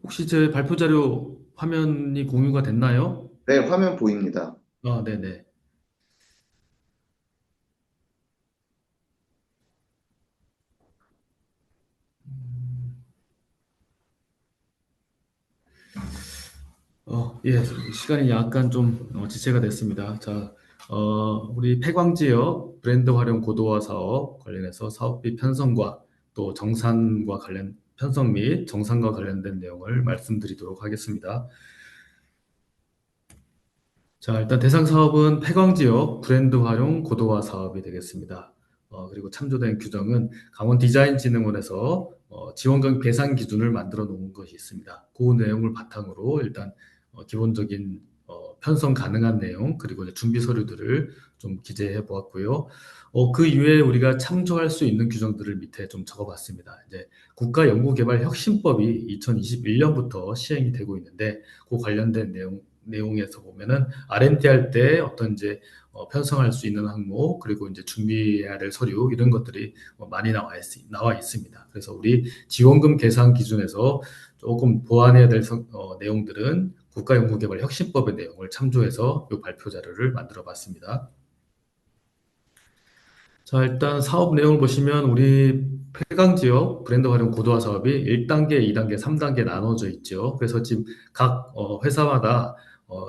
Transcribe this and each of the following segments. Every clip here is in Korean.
혹시 제 발표 자료 화면이 공유가 됐나요? 네, 화면 보입니다. 네네. 예, 시간이 약간 좀 지체가 됐습니다. 자, 우리 폐광지역 브랜드 활용 고도화 사업 관련해서 사업비 편성과 또 정산과 편성 및 정산과 관련된 내용을 말씀드리도록 하겠습니다. 자, 일단 대상 사업은 폐광지역 브랜드 활용 고도화 사업이 되겠습니다. 그리고 참조된 규정은 강원디자인진흥원에서 지원금 계산 기준을 만들어 놓은 것이 있습니다. 그 내용을 바탕으로 일단 기본적인 편성 가능한 내용 그리고 이제 준비 서류들을 좀 기재해 보았고요. 그 이외에 우리가 참조할 수 있는 규정들을 밑에 좀 적어봤습니다. 이제 국가연구개발혁신법이 2021년부터 시행이 되고 있는데 그 관련된 내용에서 보면은 R&D 할 때 어떤 이제 편성할 수 있는 항목 그리고 이제 준비해야 될 서류 이런 것들이 많이 나와 있습니다. 그래서 우리 지원금 계산 기준에서 조금 보완해야 될 내용들은 국가연구개발혁신법의 내용을 참조해서 이 발표 자료를 만들어 봤습니다. 자, 일단 사업 내용을 보시면 우리 폐강 지역 브랜드 활용 고도화 사업이 1단계, 2단계, 3단계 나눠져 있죠. 그래서 지금 각 회사마다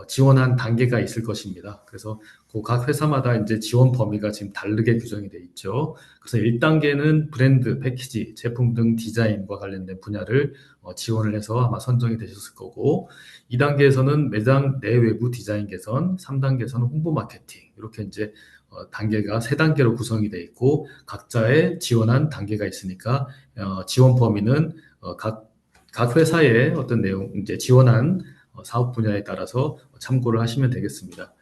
지원한 단계가 있을 것입니다. 그래서 그 각 회사마다 이제 지원 범위가 지금 다르게 규정이 돼 있죠. 그래서 1단계는 브랜드, 패키지, 제품 등 디자인과 관련된 분야를 지원을 해서 아마 선정이 되셨을 거고, 2단계에서는 매장 내외부 디자인 개선, 3단계에서는 홍보 마케팅, 이렇게 이제 단계가 세 단계로 구성이 되어 있고 각자의 지원한 단계가 있으니까 지원 범위는 각 회사의 어떤 내용 이제 지원한 사업 분야에 따라서 참고를 하시면 되겠습니다.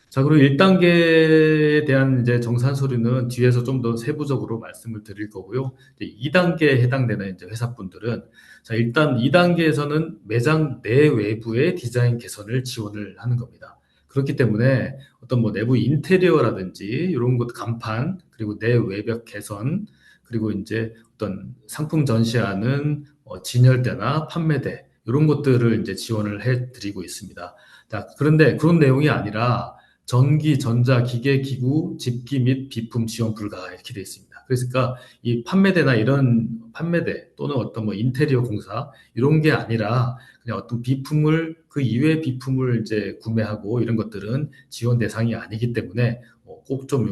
자, 그리고 1단계에 대한 이제 정산 서류는 뒤에서 좀 더 세부적으로 말씀을 드릴 거고요. 이제 2단계에 해당되는 이제 회사분들은 자, 일단 2단계에서는 매장 내외부의 디자인 개선을 지원을 하는 겁니다. 그렇기 때문에 어떤 뭐 내부 인테리어라든지 이런 것 간판 그리고 내외벽 개선 그리고 이제 어떤 상품 전시하는 진열대나 판매대 이런 것들을 이제 지원을 해 드리고 있습니다. 자, 그런데 그런 내용이 아니라 전기, 전자, 기계, 기구, 집기 및 비품 지원 불가 이렇게 되어 있습니다. 그러니까 이 판매대나 이런 판매대 또는 어떤 뭐 인테리어 공사 이런 게 아니라 그냥 어떤 비품을 그 이외의 비품을 이제 구매하고 이런 것들은 지원 대상이 아니기 때문에 꼭 좀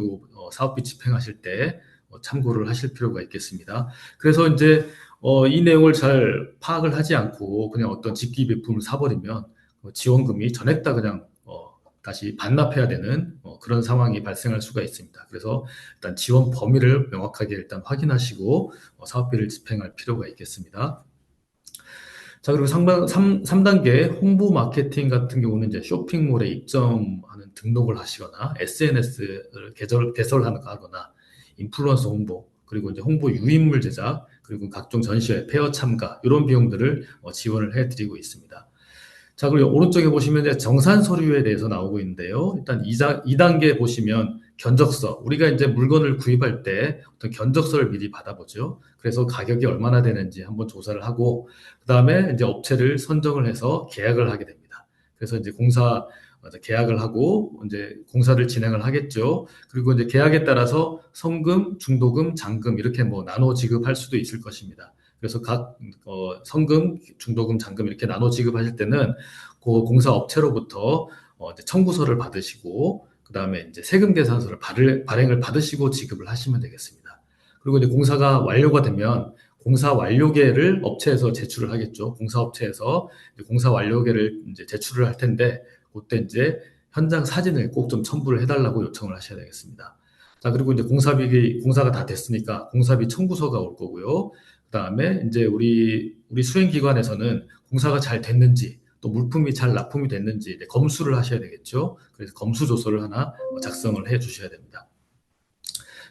사업비 집행하실 때 참고를 하실 필요가 있겠습니다. 그래서 이제 이 내용을 잘 파악을 하지 않고 그냥 어떤 집기 비품을 사버리면 지원금이 전액 다 그냥 다시 반납해야 되는 그런 상황이 발생할 수가 있습니다. 그래서 일단 지원 범위를 명확하게 일단 확인하시고 사업비를 집행할 필요가 있겠습니다. 자, 그리고 3단계 홍보 마케팅 같은 경우는 이제 쇼핑몰에 입점하는 등록을 하시거나 SNS를 개설하거나 인플루언서 홍보, 그리고 이제 홍보 유인물 제작, 그리고 각종 전시회, 페어 참가, 이런 비용들을 지원을 해드리고 있습니다. 자, 그리고 오른쪽에 보시면 이제 정산 서류에 대해서 나오고 있는데요. 일단 2단계 보시면 견적서. 우리가 이제 물건을 구입할 때 어떤 견적서를 미리 받아보죠. 그래서 가격이 얼마나 되는지 한번 조사를 하고, 그 다음에 이제 업체를 선정을 해서 계약을 하게 됩니다. 그래서 이제 계약을 하고, 이제 공사를 진행을 하겠죠. 그리고 이제 계약에 따라서 성금, 중도금, 잔금 이렇게 뭐 나눠 지급할 수도 있을 것입니다. 그래서 각 성금, 중도금, 잔금 이렇게 나눠 지급하실 때는 그 공사 업체로부터 이제 청구서를 받으시고 그다음에 이제 세금 계산서를 발행을 받으시고 지급을 하시면 되겠습니다. 그리고 이제 공사가 완료가 되면 공사 완료계를 업체에서 제출을 하겠죠. 공사업체에서 공사 완료계를 이제 제출을 할 텐데 그때 이제 현장 사진을 꼭 좀 첨부를 해달라고 요청을 하셔야 되겠습니다. 자, 그리고 이제 공사가 다 됐으니까 공사비 청구서가 올 거고요. 그다음에 이제 우리 수행기관에서는 공사가 잘 됐는지 또 물품이 잘 납품이 됐는지 이제 검수를 하셔야 되겠죠. 그래서 검수 조서를 하나 작성을 해 주셔야 됩니다.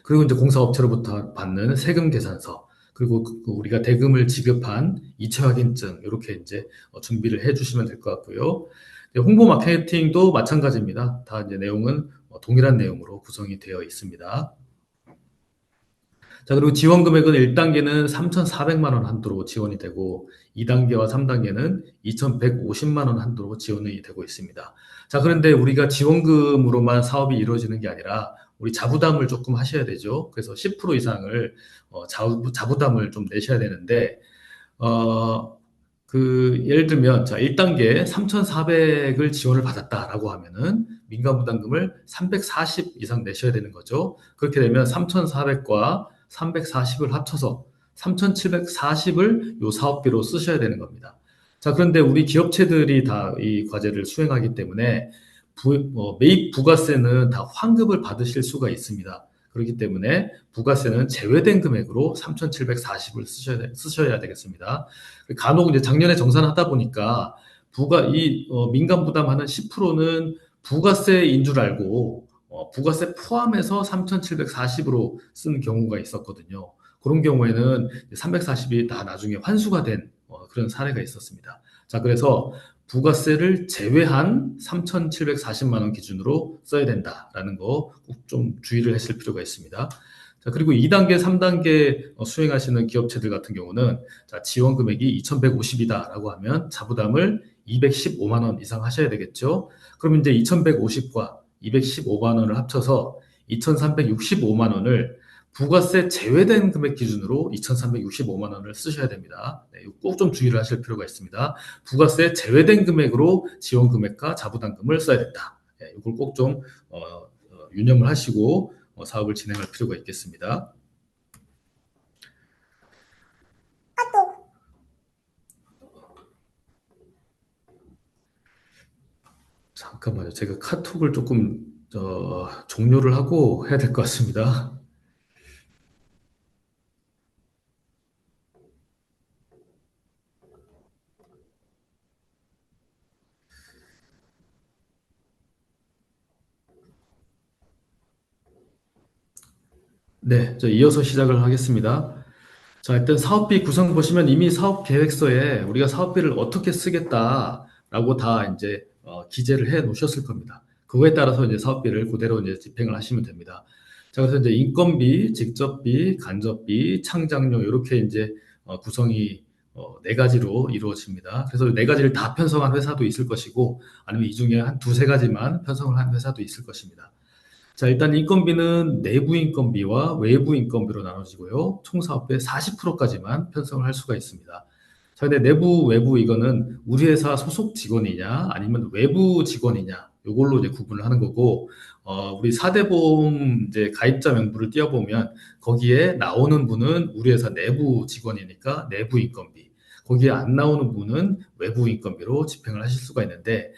그리고 이제 공사업체로부터 받는 세금 계산서 그리고 우리가 대금을 지급한 이체 확인증 이렇게 이제 준비를 해 주시면 될 것 같고요. 홍보 마케팅도 마찬가지입니다. 다 이제 내용은 동일한 내용으로 구성이 되어 있습니다. 자, 그리고 지원 금액은 1단계는 3,400만 원 한도로 지원이 되고 2단계와 3단계는 2,150만 원 한도로 지원이 되고 있습니다. 자, 그런데 우리가 지원금으로만 사업이 이루어지는 게 아니라 우리 자부담을 조금 하셔야 되죠. 그래서 10% 이상을 자부담을 좀 내셔야 되는데 어, 예를 들면, 자, 1단계 3,400을 지원을 받았다라고 하면은 민간부담금을 340 이상 내셔야 되는 거죠. 그렇게 되면 3,400과 340을 합쳐서 3,740을 요 사업비로 쓰셔야 되는 겁니다. 자, 그런데 우리 기업체들이 다 이 과제를 수행하기 때문에 매입 부가세는 다 환급을 받으실 수가 있습니다. 그렇기 때문에 부가세는 제외된 금액으로 3,740을 쓰셔야 되겠습니다. 간혹 이제 작년에 정산하다 보니까 민간 부담하는 10%는 부가세인 줄 알고 부가세 포함해서 3,740으로 쓴 경우가 있었거든요. 그런 경우에는 340이 다 나중에 환수가 된 그런 사례가 있었습니다. 자, 그래서 부가세를 제외한 3,740만 원 기준으로 써야 된다라는 거 꼭 좀 주의를 하실 필요가 있습니다. 자, 그리고 2단계, 3단계 수행하시는 기업체들 같은 경우는 자, 지원 금액이 2,150이다라고 하면 자부담을 215만 원 이상 하셔야 되겠죠. 그럼 이제 2,150과 215만 원을 합쳐서 2,365만 원을 부가세 제외된 금액 기준으로 2,365만 원을 쓰셔야 됩니다. 네, 꼭 좀 주의를 하실 필요가 있습니다. 부가세 제외된 금액으로 지원 금액과 자부담금을 써야 된다. 네, 이걸 꼭 좀 유념을 하시고 사업을 진행할 필요가 있겠습니다. 잠깐만요. 제가 카톡을 조금 종료를 하고 해야 될 것 같습니다. 네, 이어서 시작을 하겠습니다. 자, 일단 사업비 구성 보시면 이미 사업 계획서에 우리가 사업비를 어떻게 쓰겠다라고 다 이제 기재를 해 놓으셨을 겁니다. 그거에 따라서 이제 사업비를 그대로 이제 집행을 하시면 됩니다. 자, 그래서 이제 인건비, 직접비, 간접비, 창작료 이렇게 이제 구성이 네 가지로 이루어집니다. 그래서 네 가지를 다 편성한 회사도 있을 것이고 아니면 이 중에 한 두세 가지만 편성을 한 회사도 있을 것입니다. 자, 일단 인건비는 내부 인건비와 외부 인건비로 나눠지고요. 총 사업비의 40%까지만 편성을 할 수가 있습니다. 자, 근데 내부, 외부 이거는 우리 회사 소속 직원이냐, 아니면 외부 직원이냐, 요걸로 이제 구분을 하는 거고, 우리 사대보험 이제 가입자 명부를 띄워보면 거기에 나오는 분은 우리 회사 내부 직원이니까 내부 인건비, 거기에 안 나오는 분은 외부 인건비로 집행을 하실 수가 있는데,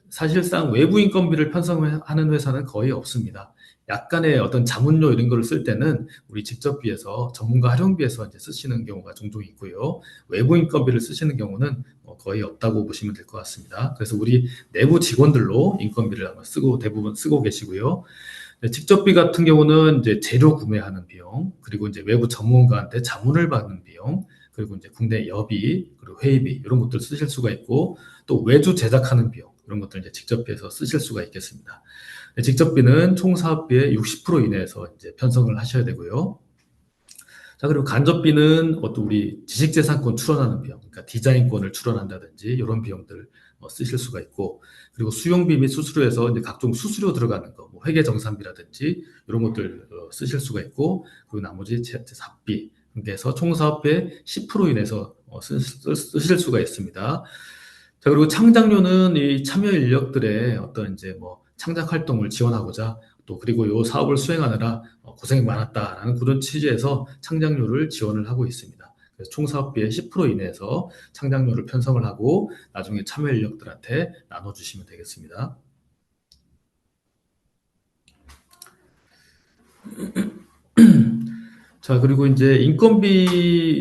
사실상 외부 인건비를 편성하는 회사는 거의 없습니다. 약간의 어떤 자문료 이런 거를 쓸 때는 우리 직접비에서 전문가 활용비에서 이제 쓰시는 경우가 종종 있고요. 외부 인건비를 쓰시는 경우는 거의 없다고 보시면 될 것 같습니다. 그래서 우리 내부 직원들로 인건비를 아마 대부분 쓰고 계시고요. 네, 직접비 같은 경우는 이제 재료 구매하는 비용, 그리고 이제 외부 전문가한테 자문을 받는 비용, 그리고 이제 국내 여비, 그리고 회의비 이런 것들 쓰실 수가 있고 또 외주 제작하는 비용 이런 것들 이제 직접비에서 쓰실 수가 있겠습니다. 네, 직접비는 총 사업비의 60% 이내에서 이제 편성을 하셔야 되고요. 자, 그리고 간접비는 어떤 우리 지식재산권 출원하는 비용, 그러니까 디자인권을 출원한다든지 이런 비용들 쓰실 수가 있고, 그리고 수용비 및 수수료에서 이제 각종 수수료 들어가는 거, 뭐 회계정산비라든지 이런 것들 쓰실 수가 있고, 그리고 나머지 제사비, 그렇게 해서 총 사업비의 10% 이내에서 쓰실 수가 있습니다. 자, 그리고 창작료는 이 참여 인력들의 어떤 이제 뭐 창작 활동을 지원하고자 또 그리고 요 사업을 수행하느라 고생이 많았다라는 그런 취지에서 창작료를 지원을 하고 있습니다. 그래서 총 사업비의 10% 이내에서 창작료를 편성을 하고 나중에 참여 인력들한테 나눠주시면 되겠습니다. 자, 그리고 이제 인건비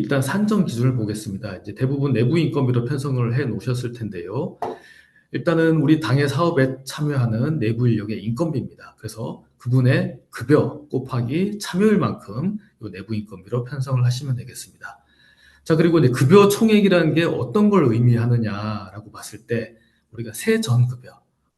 일단 산정 기준을 보겠습니다. 이제 대부분 내부 인건비로 편성을 해 놓으셨을 텐데요. 일단은 우리 당의 사업에 참여하는 내부 인력의 인건비입니다. 그래서 그분의 급여 곱하기 참여율만큼 이 내부 인건비로 편성을 하시면 되겠습니다. 자, 그리고 이제 급여 총액이라는 게 어떤 걸 의미하느냐라고 봤을 때 우리가 세전급여,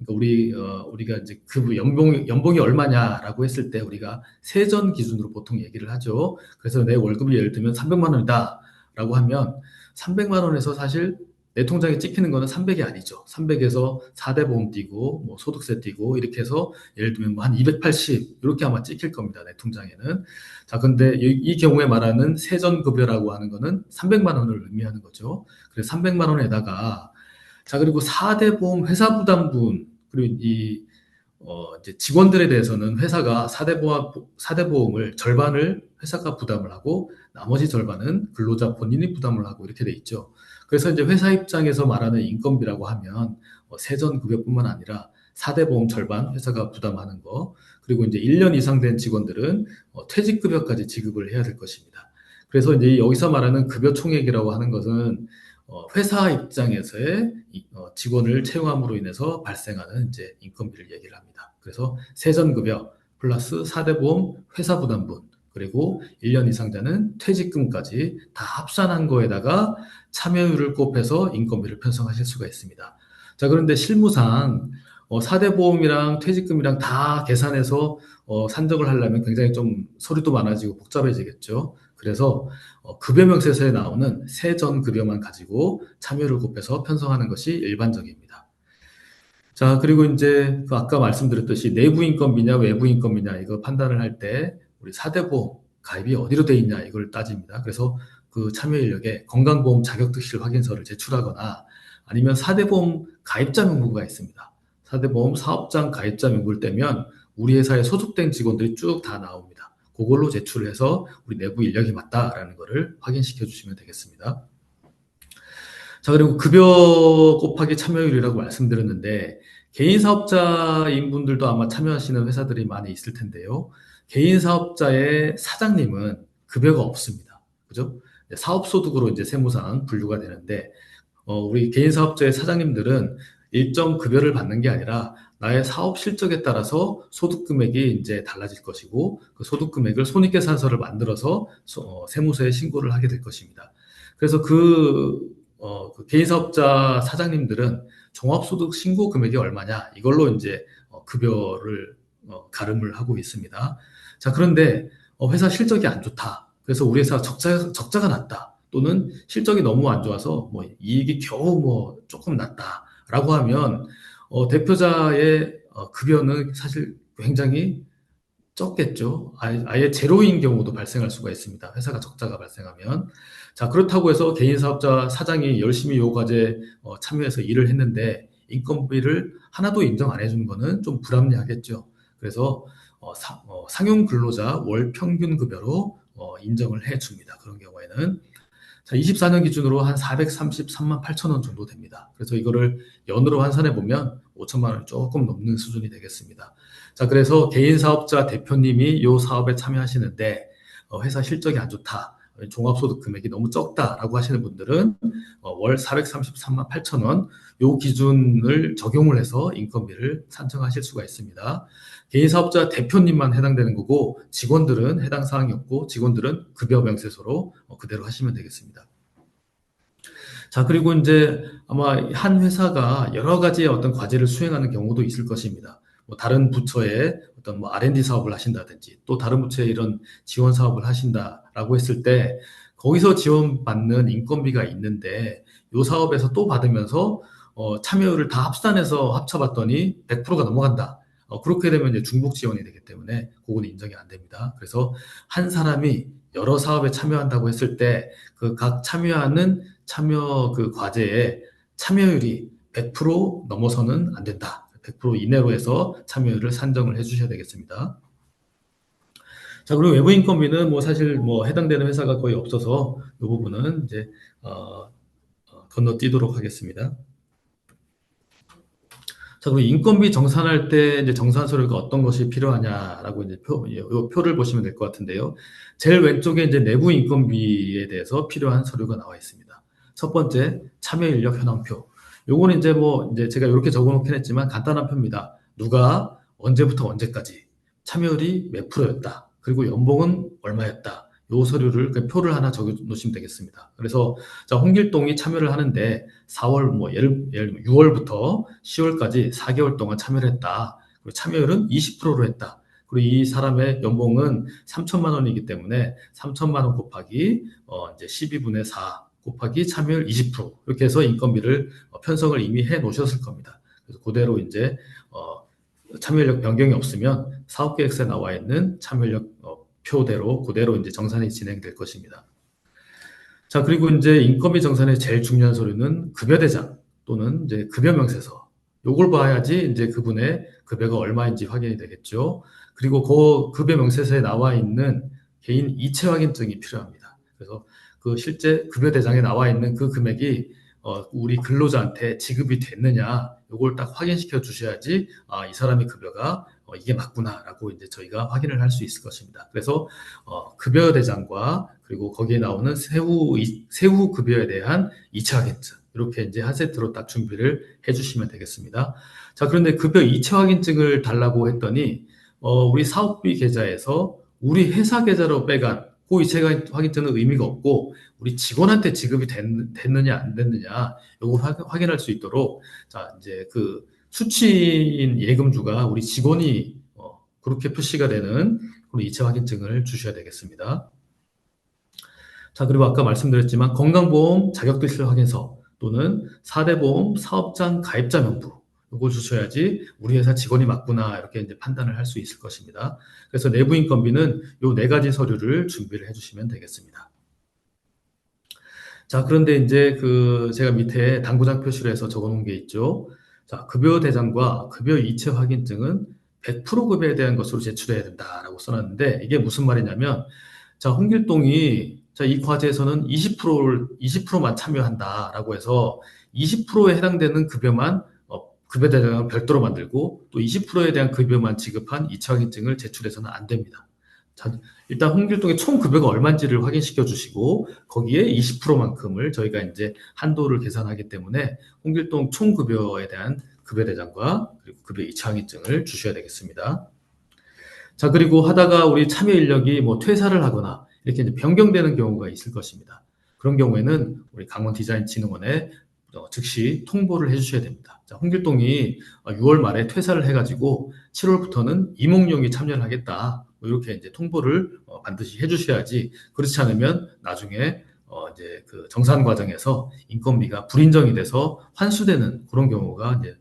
그러니까 우리가 이제 그 연봉이 얼마냐라고 했을 때 우리가 세전 기준으로 보통 얘기를 하죠. 그래서 내 월급이 예를 들면 300만 원이다라고 하면 300만 원에서 사실 내 통장에 찍히는 거는 300이 아니죠. 300에서 4대 보험 띄고 뭐 소득세 띄고 이렇게 해서 예를 들면 뭐 한 280 이렇게 아마 찍힐 겁니다. 내 통장에는. 자, 근데 이 경우에 말하는 세전급여라고 하는 거는 300만 원을 의미하는 거죠. 그래서 300만 원에다가 자, 그리고 4대 보험 회사 부담분, 그리고 이제 직원들에 대해서는 회사가 4대 보험을 절반을 회사가 부담을 하고 나머지 절반은 근로자 본인이 부담을 하고 이렇게 돼 있죠. 그래서 이제 회사 입장에서 말하는 인건비라고 하면 세전급여뿐만 아니라 4대 보험 절반 회사가 부담하는 거, 그리고 이제 1년 이상 된 직원들은 퇴직급여까지 지급을 해야 될 것입니다. 그래서 이제 여기서 말하는 급여 총액이라고 하는 것은 회사 입장에서의 직원을 채용함으로 인해서 발생하는 이제 인건비를 얘기를 합니다. 그래서 세전급여 플러스 4대 보험 회사 부담분 그리고 1년 이상자는 퇴직금까지 다 합산한 거에다가 참여율을 곱해서 인건비를 편성하실 수가 있습니다. 자, 그런데 실무상 4대 보험이랑 퇴직금이랑 다 계산해서 산정을 하려면 굉장히 좀 서류도 많아지고 복잡해지겠죠. 그래서 급여 명세서에 나오는 세전 급여만 가지고 참여를 곱해서 편성하는 것이 일반적입니다. 자, 그리고 이제 그 아까 말씀드렸듯이 내부 인건비냐 외부 인건비냐 이거 판단을 할 때 우리 4대 보험 가입이 어디로 돼 있냐 이걸 따집니다. 그래서 그 참여 인력에 건강보험 자격특실 확인서를 제출하거나 아니면 4대 보험 가입자 명부가 있습니다. 4대 보험 사업장 가입자 명부를 떼면 우리 회사에 소속된 직원들이 쭉 다 나옵니다. 그걸로 제출을 해서 우리 내부 인력이 맞다라는 거를 확인시켜 주시면 되겠습니다. 자, 그리고 급여 곱하기 참여율이라고 말씀드렸는데, 개인 사업자인 분들도 아마 참여하시는 회사들이 많이 있을 텐데요. 개인 사업자의 사장님은 급여가 없습니다. 그죠? 사업소득으로 이제 세무상 분류가 되는데, 우리 개인 사업자의 사장님들은 일정 급여를 받는 게 아니라 나의 사업 실적에 따라서 소득 금액이 이제 달라질 것이고 그 소득 금액을 손익계산서를 만들어서 세무서에 신고를 하게 될 것입니다. 그래서 그 개인 사업자 사장님들은 종합소득 신고 금액이 얼마냐 이걸로 이제 급여를 가름을 하고 있습니다. 자, 그런데 회사 실적이 안 좋다. 그래서 우리 회사 적자가 났다. 또는 실적이 너무 안 좋아서 뭐 이익이 겨우 뭐 조금 났다라고 하면 대표자의 급여는 사실 굉장히 적겠죠. 아예 제로인 경우도 발생할 수가 있습니다. 회사가 적자가 발생하면. 자, 그렇다고 해서 개인 사업자 사장이 열심히 요 과제에 참여해서 일을 했는데 인건비를 하나도 인정 안 해주는 거는 좀 불합리하겠죠. 그래서 상용 근로자 월 평균 급여로 인정을 해줍니다. 그런 경우에는. 자, 24년 기준으로 한 433만 8천 원 정도 됩니다. 그래서 이거를 연으로 환산해 보면 5천만 원이 조금 넘는 수준이 되겠습니다. 자, 그래서 개인 사업자 대표님이 이 사업에 참여하시는데 회사 실적이 안 좋다. 종합소득 금액이 너무 적다라고 하시는 분들은 월 433만 8천 원, 요 기준을 적용을 해서 인건비를 산정하실 수가 있습니다. 개인 사업자 대표님만 해당되는 거고 직원들은 해당 사항이 없고 직원들은 급여 명세서로 그대로 하시면 되겠습니다. 자, 그리고 이제 아마 한 회사가 여러 가지의 어떤 과제를 수행하는 경우도 있을 것입니다. 뭐 다른 부처에 어떤 뭐 R&D 사업을 하신다든지 또 다른 부처에 이런 지원 사업을 하신다라고 했을 때 거기서 지원받는 인건비가 있는데 이 사업에서 또 받으면서 참여율을 다 합산해서 합쳐봤더니 100%가 넘어간다. 그렇게 되면 이제 중복 지원이 되기 때문에 그건 인정이 안 됩니다. 그래서 한 사람이 여러 사업에 참여한다고 했을 때 그 각 참여하는 참여 그 과제에 참여율이 100% 넘어서는 안 된다. 100% 이내로 해서 참여율을 산정을 해 주셔야 되겠습니다. 자, 그리고 외부 인건비는 뭐 사실 뭐 해당되는 회사가 거의 없어서 이 부분은 이제 건너뛰도록 하겠습니다. 자, 그럼 인건비 정산할 때 이제 정산 서류가 어떤 것이 필요하냐라고 이제 요 표를 보시면 될 것 같은데요. 제일 왼쪽에 이제 내부 인건비에 대해서 필요한 서류가 나와 있습니다. 첫 번째, 참여 인력 현황표. 요거는 이제 뭐 이제 제가 이렇게 적어 놓긴 했지만 간단한 표입니다. 누가 언제부터 언제까지 참여율이 몇 프로였다. 그리고 연봉은 얼마였다. 요 서류를 그 표를 하나 적어 놓으시면 되겠습니다. 그래서 자, 홍길동이 참여를 하는데 4월 뭐 예를 들면 6월부터 10월까지 4개월 동안 참여를 했다. 그리고 참여율은 20%로 했다. 그리고 이 사람의 연봉은 3천만 원이기 때문에 3천만 원 곱하기 이제 12분의 4 곱하기 참여율 20% 이렇게 해서 인건비를 편성을 이미 해 놓으셨을 겁니다. 그래서 그대로 이제 참여인력 변경이 없으면 사업계획서에 나와 있는 참여인력 표대로 그대로 이제 정산이 진행될 것입니다. 자, 그리고 이제 인건비 정산의 제일 중요한 서류는 급여대장 또는 이제 급여명세서. 요걸 봐야지 이제 그분의 급여가 얼마인지 확인이 되겠죠. 그리고 그 급여명세서에 나와 있는 개인 이체 확인증이 필요합니다. 그래서 그 실제 급여대장에 나와 있는 그 금액이 우리 근로자한테 지급이 됐느냐, 요걸 딱 확인시켜 주셔야지, 아, 이 사람의 급여가 이게 맞구나라고 이제 저희가 확인을 할 수 있을 것입니다. 그래서 급여대장과 그리고 거기에 나오는 세후 급여에 대한 2차 확인증 이렇게 이제 한 세트로 딱 준비를 해주시면 되겠습니다. 자, 그런데 급여 2차 확인증을 달라고 했더니 우리 사업비 계좌에서 우리 회사 계좌로 빼간 그 2차 확인증은 의미가 없고 우리 직원한테 지급이 됐느냐 안 됐느냐 이걸 확인할 수 있도록 자, 이제 그 수취인 예금주가 우리 직원이 그렇게 표시가 되는 그런 2차 확인증을 주셔야 되겠습니다. 자, 그리고 아까 말씀드렸지만 건강보험 자격대실 확인서 또는 4대 보험 사업장 가입자 명부 이걸 주셔야지 우리 회사 직원이 맞구나 이렇게 이제 판단을 할 수 있을 것입니다. 그래서 내부 인건비는 요 네 가지 서류를 준비를 해주시면 되겠습니다. 자, 그런데 이제 그 제가 밑에 당구장 표시로 해서 적어놓은 게 있죠. 자, 급여 대장과 급여 이체 확인증은 100% 급여에 대한 것으로 제출해야 된다라고 써놨는데 이게 무슨 말이냐면 자, 홍길동이 자, 이 과제에서는 20%만 참여한다라고 해서 20%에 해당되는 급여만 급여 대장을 별도로 만들고 또 20%에 대한 급여만 지급한 이차 확인증을 제출해서는 안 됩니다. 자, 일단 홍길동의 총 급여가 얼마인지를 확인시켜 주시고 거기에 20%만큼을 저희가 이제 한도를 계산하기 때문에 홍길동 총 급여에 대한 급여 대장과 그리고 급여 이차 확인증을 주셔야 되겠습니다. 자, 그리고 하다가 우리 참여 인력이 뭐 퇴사를 하거나 이렇게 이제 변경되는 경우가 있을 것입니다. 그런 경우에는 우리 강원 디자인 진흥원에 즉시 통보를 해주셔야 됩니다. 자, 홍길동이 6월 말에 퇴사를 해가지고 7월부터는 이몽룡이 참여를 하겠다. 뭐 이렇게 이제 통보를 반드시 해주셔야지 그렇지 않으면 나중에 이제 그 정산 과정에서 인건비가 불인정이 돼서 환수되는 그런 경우가 이제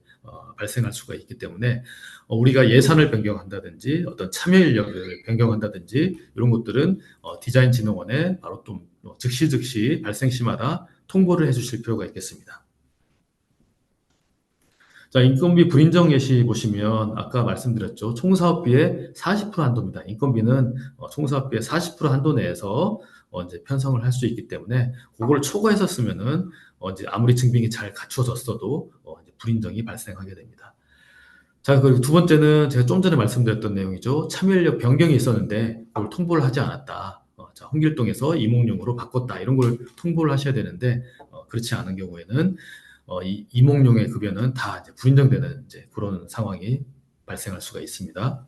발생할 수가 있기 때문에 우리가 예산을 변경한다든지 어떤 참여 인력을 변경한다든지 이런 것들은 디자인진흥원에 바로 또 즉시 발생 시마다 통보를 해주실 필요가 있겠습니다. 자, 인건비 불인정 예시 보시면 아까 말씀드렸죠. 총사업비의 40% 한도입니다. 인건비는 총사업비의 40% 한도 내에서 이제 편성을 할 수 있기 때문에 그걸 초과해서 쓰면은 이제 아무리 증빙이 잘 갖춰졌어도 이제 불인정이 발생하게 됩니다. 자, 그리고 두 번째는 제가 좀 전에 말씀드렸던 내용이죠. 참여인력 변경이 있었는데 그걸 통보를 하지 않았다. 자, 홍길동에서 이몽룡으로 바꿨다. 이런 걸 통보를 하셔야 되는데 그렇지 않은 경우에는 이 이몽룡의 급여는 다 이제 불인정되는 이제 그런 상황이 발생할 수가 있습니다.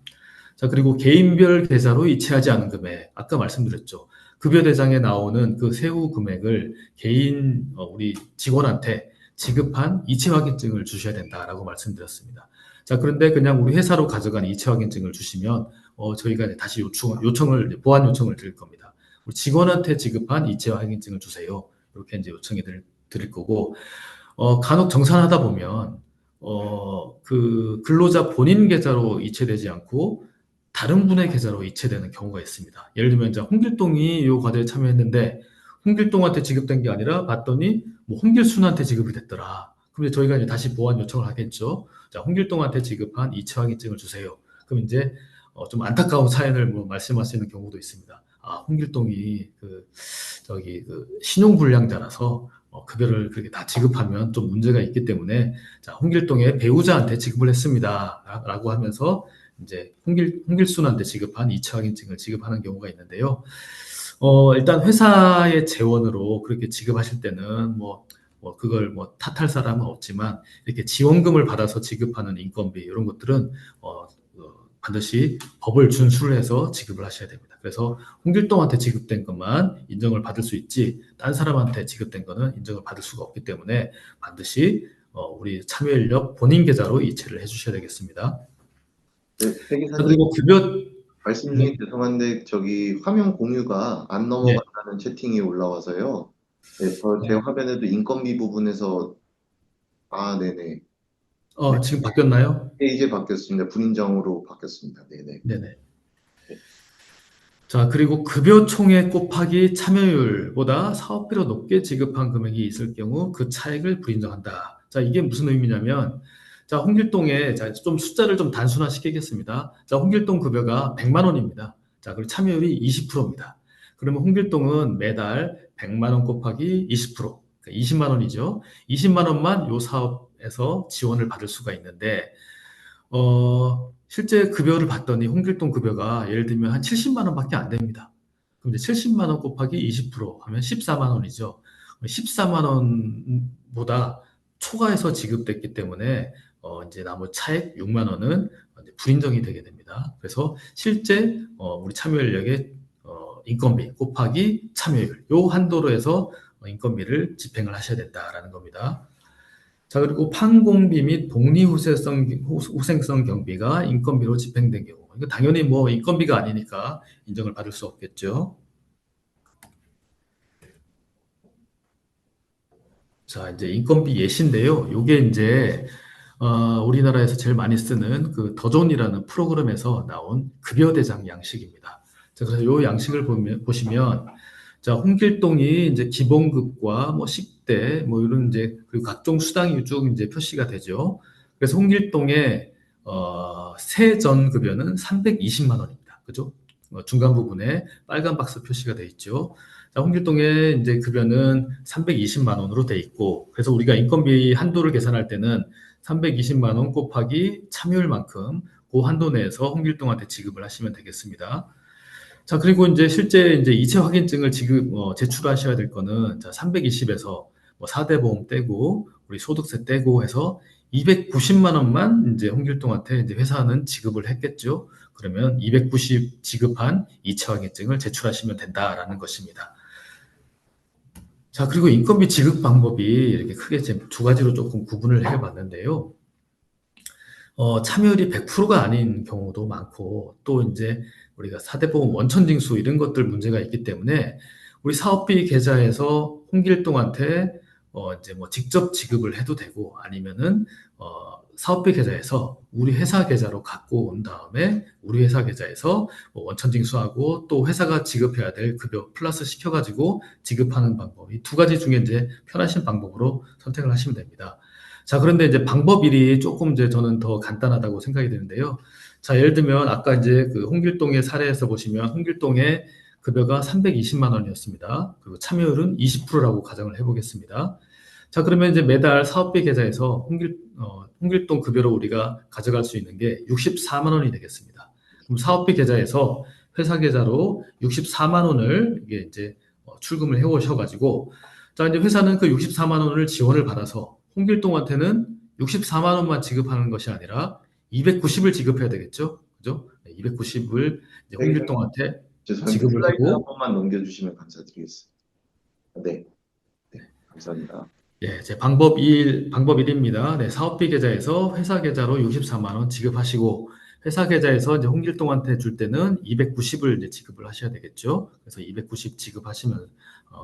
자, 그리고 개인별 계좌로 이체하지 않은 금액, 아까 말씀드렸죠. 급여 대장에 나오는 그 세후 금액을 개인 우리 직원한테 지급한 이체 확인증을 주셔야 된다라고 말씀드렸습니다. 자, 그런데 그냥 우리 회사로 가져간 이체 확인증을 주시면 저희가 이제 다시 보완 요청을 드릴 겁니다. 우리 직원한테 지급한 이체 확인증을 주세요. 이렇게 이제 요청해 드릴 거고 간혹 정산하다 보면 그 근로자 본인 계좌로 이체되지 않고 다른 분의 계좌로 이체되는 경우가 있습니다. 예를 들면 이제 홍길동이 이 과제에 참여했는데 홍길동한테 지급된 게 아니라 봤더니 뭐 홍길순한테 지급이 됐더라. 그럼 이제 저희가 이제 다시 보완 요청을 하겠죠. 자, 홍길동한테 지급한 이체 확인증을 주세요. 그럼 이제 좀 안타까운 사연을 뭐 말씀하시는 경우도 있습니다. 아, 홍길동이 그 신용불량자라서 급여를 그렇게 다 지급하면 좀 문제가 있기 때문에 자, 홍길동의 배우자한테 지급을 했습니다. 라고 하면서 이제 홍길순한테 지급한 2차 확인증을 지급하는 경우가 있는데요. 일단 회사의 재원으로 그렇게 지급하실 때는 그걸 탓할 사람은 없지만 이렇게 지원금을 받아서 지급하는 인건비 이런 것들은 반드시 법을 준수를 해서 지급을 하셔야 됩니다. 그래서 홍길동한테 지급된 것만 인정을 받을 수 있지 딴 사람한테 지급된 거는 인정을 받을 수가 없기 때문에 반드시 우리 참여인력 본인 계좌로 이체를 해주셔야 되겠습니다. 네, 배 자, 기사님 그리고 급여. 말씀 중에 네, 죄송한데 저기 화면 공유가 안 네, 넘어간다는 채팅이 올라와서요. 네, 제 네. 화면에도 인건비 부분에서 네네. 네, 지금 바뀌었나요? 네, 이제 바뀌었습니다. 분인정으로 바뀌었습니다. 네네. 네네. 자, 그리고 급여 총액 곱하기 참여율보다 사업비로 높게 지급한 금액이 있을 경우 그 차액을 불인정한다. 자, 이게 무슨 의미냐면, 자, 홍길동에, 자, 좀 숫자를 좀 단순화시키겠습니다. 자, 홍길동 급여가 100만 원입니다. 자, 그리고 참여율이 20%입니다. 그러면 홍길동은 매달 100만 원 곱하기 20%, 그러니까 20만 원이죠. 20만 원만 요 사업에서 지원을 받을 수가 있는데, 실제 급여를 봤더니 홍길동 급여가 예를 들면 한 70만 원밖에 안 됩니다. 그럼 이제 70만 원 곱하기 20% 하면 14만 원이죠. 14만 원보다 초과해서 지급됐기 때문에 이제 나머지 차액 6만 원은 이제 불인정이 되게 됩니다. 그래서 실제 우리 참여인력의 인건비 곱하기 참여율 요 한도로 해서 인건비를 집행을 하셔야 된다라는 겁니다. 자, 그리고 판공비 및 복리후생성 경비가 인건비로 집행된 경우. 이거 당연히 뭐 인건비가 아니니까 인정을 받을 수 없겠죠. 자, 이제 인건비 예시인데요. 요게 이제, 우리나라에서 제일 많이 쓰는 그 더존이라는 프로그램에서 나온 급여대장 양식입니다. 자, 그래서 요 양식을 보시면, 자, 홍길동이 이제 기본급과 뭐 식대, 뭐 이런 이제, 그리고 각종 수당이 쭉 이제 표시가 되죠. 그래서 홍길동의, 세전 급여는 320만 원입니다. 그죠? 중간 부분에 빨간 박스 표시가 돼 있죠. 자, 홍길동의 이제 급여는 320만 원으로 돼 있고, 그래서 우리가 인건비 한도를 계산할 때는 320만 원 곱하기 참여율만큼 그 한도 내에서 홍길동한테 지급을 하시면 되겠습니다. 자, 그리고 이제 실제 이제 이체 확인증을 제출하셔야 될 거는 자, 320에서 뭐 4대 보험 떼고 우리 소득세 떼고 해서 290만 원만 이제 홍길동한테 이제 회사는 지급을 했겠죠. 그러면 290 지급한 이체 확인증을 제출하시면 된다라는 것입니다. 자, 그리고 인건비 지급 방법이 이렇게 크게 지금 두 가지로 조금 구분을 해 봤는데요. 참여율이 100%가 아닌 경우도 많고, 또 이제 우리가 사대보험 원천징수 이런 것들 문제가 있기 때문에 우리 사업비 계좌에서 홍길동한테 이제 뭐 직접 지급을 해도 되고 아니면은 사업비 계좌에서 우리 회사 계좌로 갖고 온 다음에 우리 회사 계좌에서 뭐 원천징수하고 또 회사가 지급해야 될 급여 플러스 시켜가지고 지급하는 방법, 이 두 가지 중에 이제 편하신 방법으로 선택을 하시면 됩니다. 자, 그런데 이제 방법 1이 조금 이제 저는 더 간단하다고 생각이 되는데요. 자, 예를 들면 아까 이제 그 홍길동의 사례에서 보시면 홍길동의 급여가 320만 원이었습니다. 그리고 참여율은 20%라고 가정을 해보겠습니다. 자, 그러면 이제 매달 사업비 계좌에서 홍길동 급여로 우리가 가져갈 수 있는 게 64만 원이 되겠습니다. 그럼 사업비 계좌에서 회사 계좌로 64만 원을 이게 이제 출금을 해 오셔가지고 자, 이제 회사는 그 64만 원을 지원을 받아서 홍길동한테는 64만 원만 지급하는 것이 아니라 290을 지급해야 되겠죠? 그죠? 290을 이제 배 기사님 홍길동한테 죄송한데 지급을 슬라이드 한 하고, 번만 넘겨주시면 감사드리겠습니다. 네, 네, 감사합니다. 예, 제 방법 1입니다. 네, 사업비 계좌에서 회사 계좌로 64만 원 지급하시고, 회사 계좌에서 이제 홍길동한테 줄 때는 290을 이제 지급을 하셔야 되겠죠? 그래서 290 지급하시면,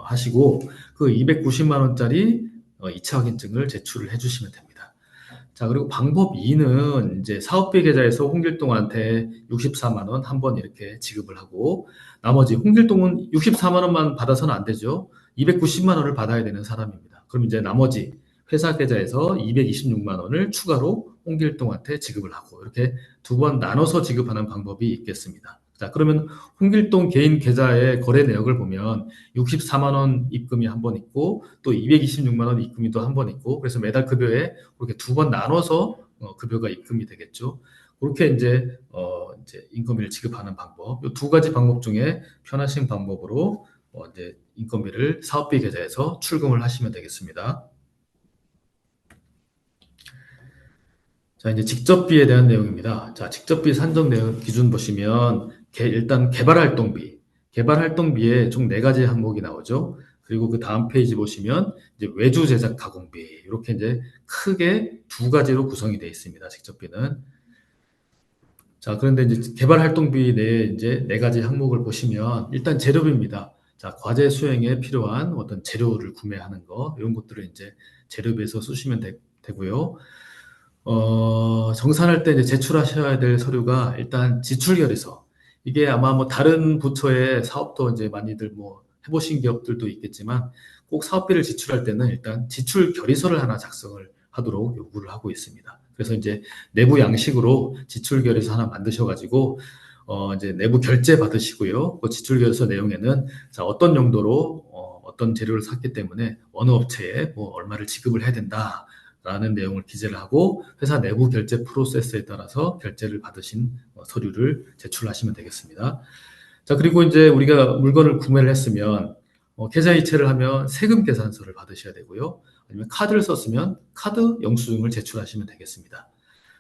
하시고, 그 290만 원짜리 이체 확인증을 제출을 해주시면 됩니다. 자, 그리고 방법 2는 이제 사업비 계좌에서 홍길동한테 64만 원 한 번 이렇게 지급을 하고, 나머지 홍길동은 64만 원만 받아서는 안 되죠. 290만 원을 받아야 되는 사람입니다. 그럼 이제 나머지 회사 계좌에서 226만 원을 추가로 홍길동한테 지급을 하고, 이렇게 두 번 나눠서 지급하는 방법이 있겠습니다. 자, 그러면 홍길동 개인 계좌의 거래 내역을 보면 64만 원 입금이 한 번 있고, 또 226만 원 입금이 또 한 번 있고, 그래서 매달 급여에 그렇게 두 번 나눠서 급여가 입금이 되겠죠. 그렇게 이제 인건비를 지급하는 방법, 이 두 가지 방법 중에 편하신 방법으로 이제 인건비를 사업비 계좌에서 출금을 하시면 되겠습니다. 자, 이제 직접비에 대한 내용입니다. 자, 직접비 산정 내용 기준 보시면 일단 개발활동비, 개발활동비에 총 네 가지 항목이 나오죠. 그리고 그 다음 페이지 보시면 이제 외주 제작 가공비 이렇게 이제 크게 두 가지로 구성이 되어 있습니다. 직접비는. 자, 그런데 이제 개발활동비 내에 이제 네 가지 항목을 보시면 일단 재료비입니다. 자, 과제 수행에 필요한 어떤 재료를 구매하는 거 이런 것들을 이제 재료비에서 쓰시면 되고요. 정산할 때 이제 제출하셔야 될 서류가 일단 지출결의서. 이게 아마 뭐 다른 부처의 사업도 이제 많이들 뭐 해보신 기업들도 있겠지만 꼭 사업비를 지출할 때는 일단 지출결의서를 하나 작성을 하도록 요구를 하고 있습니다. 그래서 이제 내부 양식으로 지출결의서 하나 만드셔가지고 이제 내부 결제 받으시고요. 그 지출결의서 내용에는 자, 어떤 용도로 어떤 재료를 샀기 때문에 어느 업체에 뭐 얼마를 지급을 해야 된다. 라는 내용을 기재를 하고 회사 내부 결제 프로세스에 따라서 결제를 받으신 서류를 제출하시면 되겠습니다. 자, 그리고 이제 우리가 물건을 구매를 했으면 계좌이체를 하면 세금 계산서를 받으셔야 되고요. 아니면 카드를 썼으면 카드 영수증을 제출하시면 되겠습니다.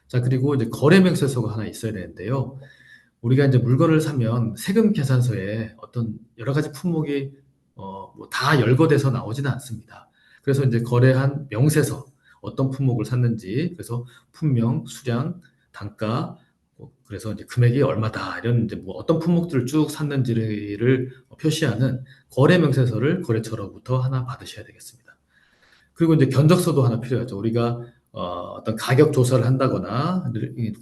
자, 그리고 이제 거래 명세서가 하나 있어야 되는데요. 우리가 이제 물건을 사면 세금 계산서에 어떤 여러 가지 품목이 뭐다 열거돼서 나오지는 않습니다. 그래서 이제 거래한 명세서, 어떤 품목을 샀는지, 그래서 품명, 수량, 단가, 그래서 이제 금액이 얼마다 이런 이제 뭐 어떤 품목들을 쭉 샀는지를 표시하는 거래 명세서를 거래처로부터 하나 받으셔야 되겠습니다. 그리고 이제 견적서도 하나 필요하죠. 우리가 어떤 가격 조사를 한다거나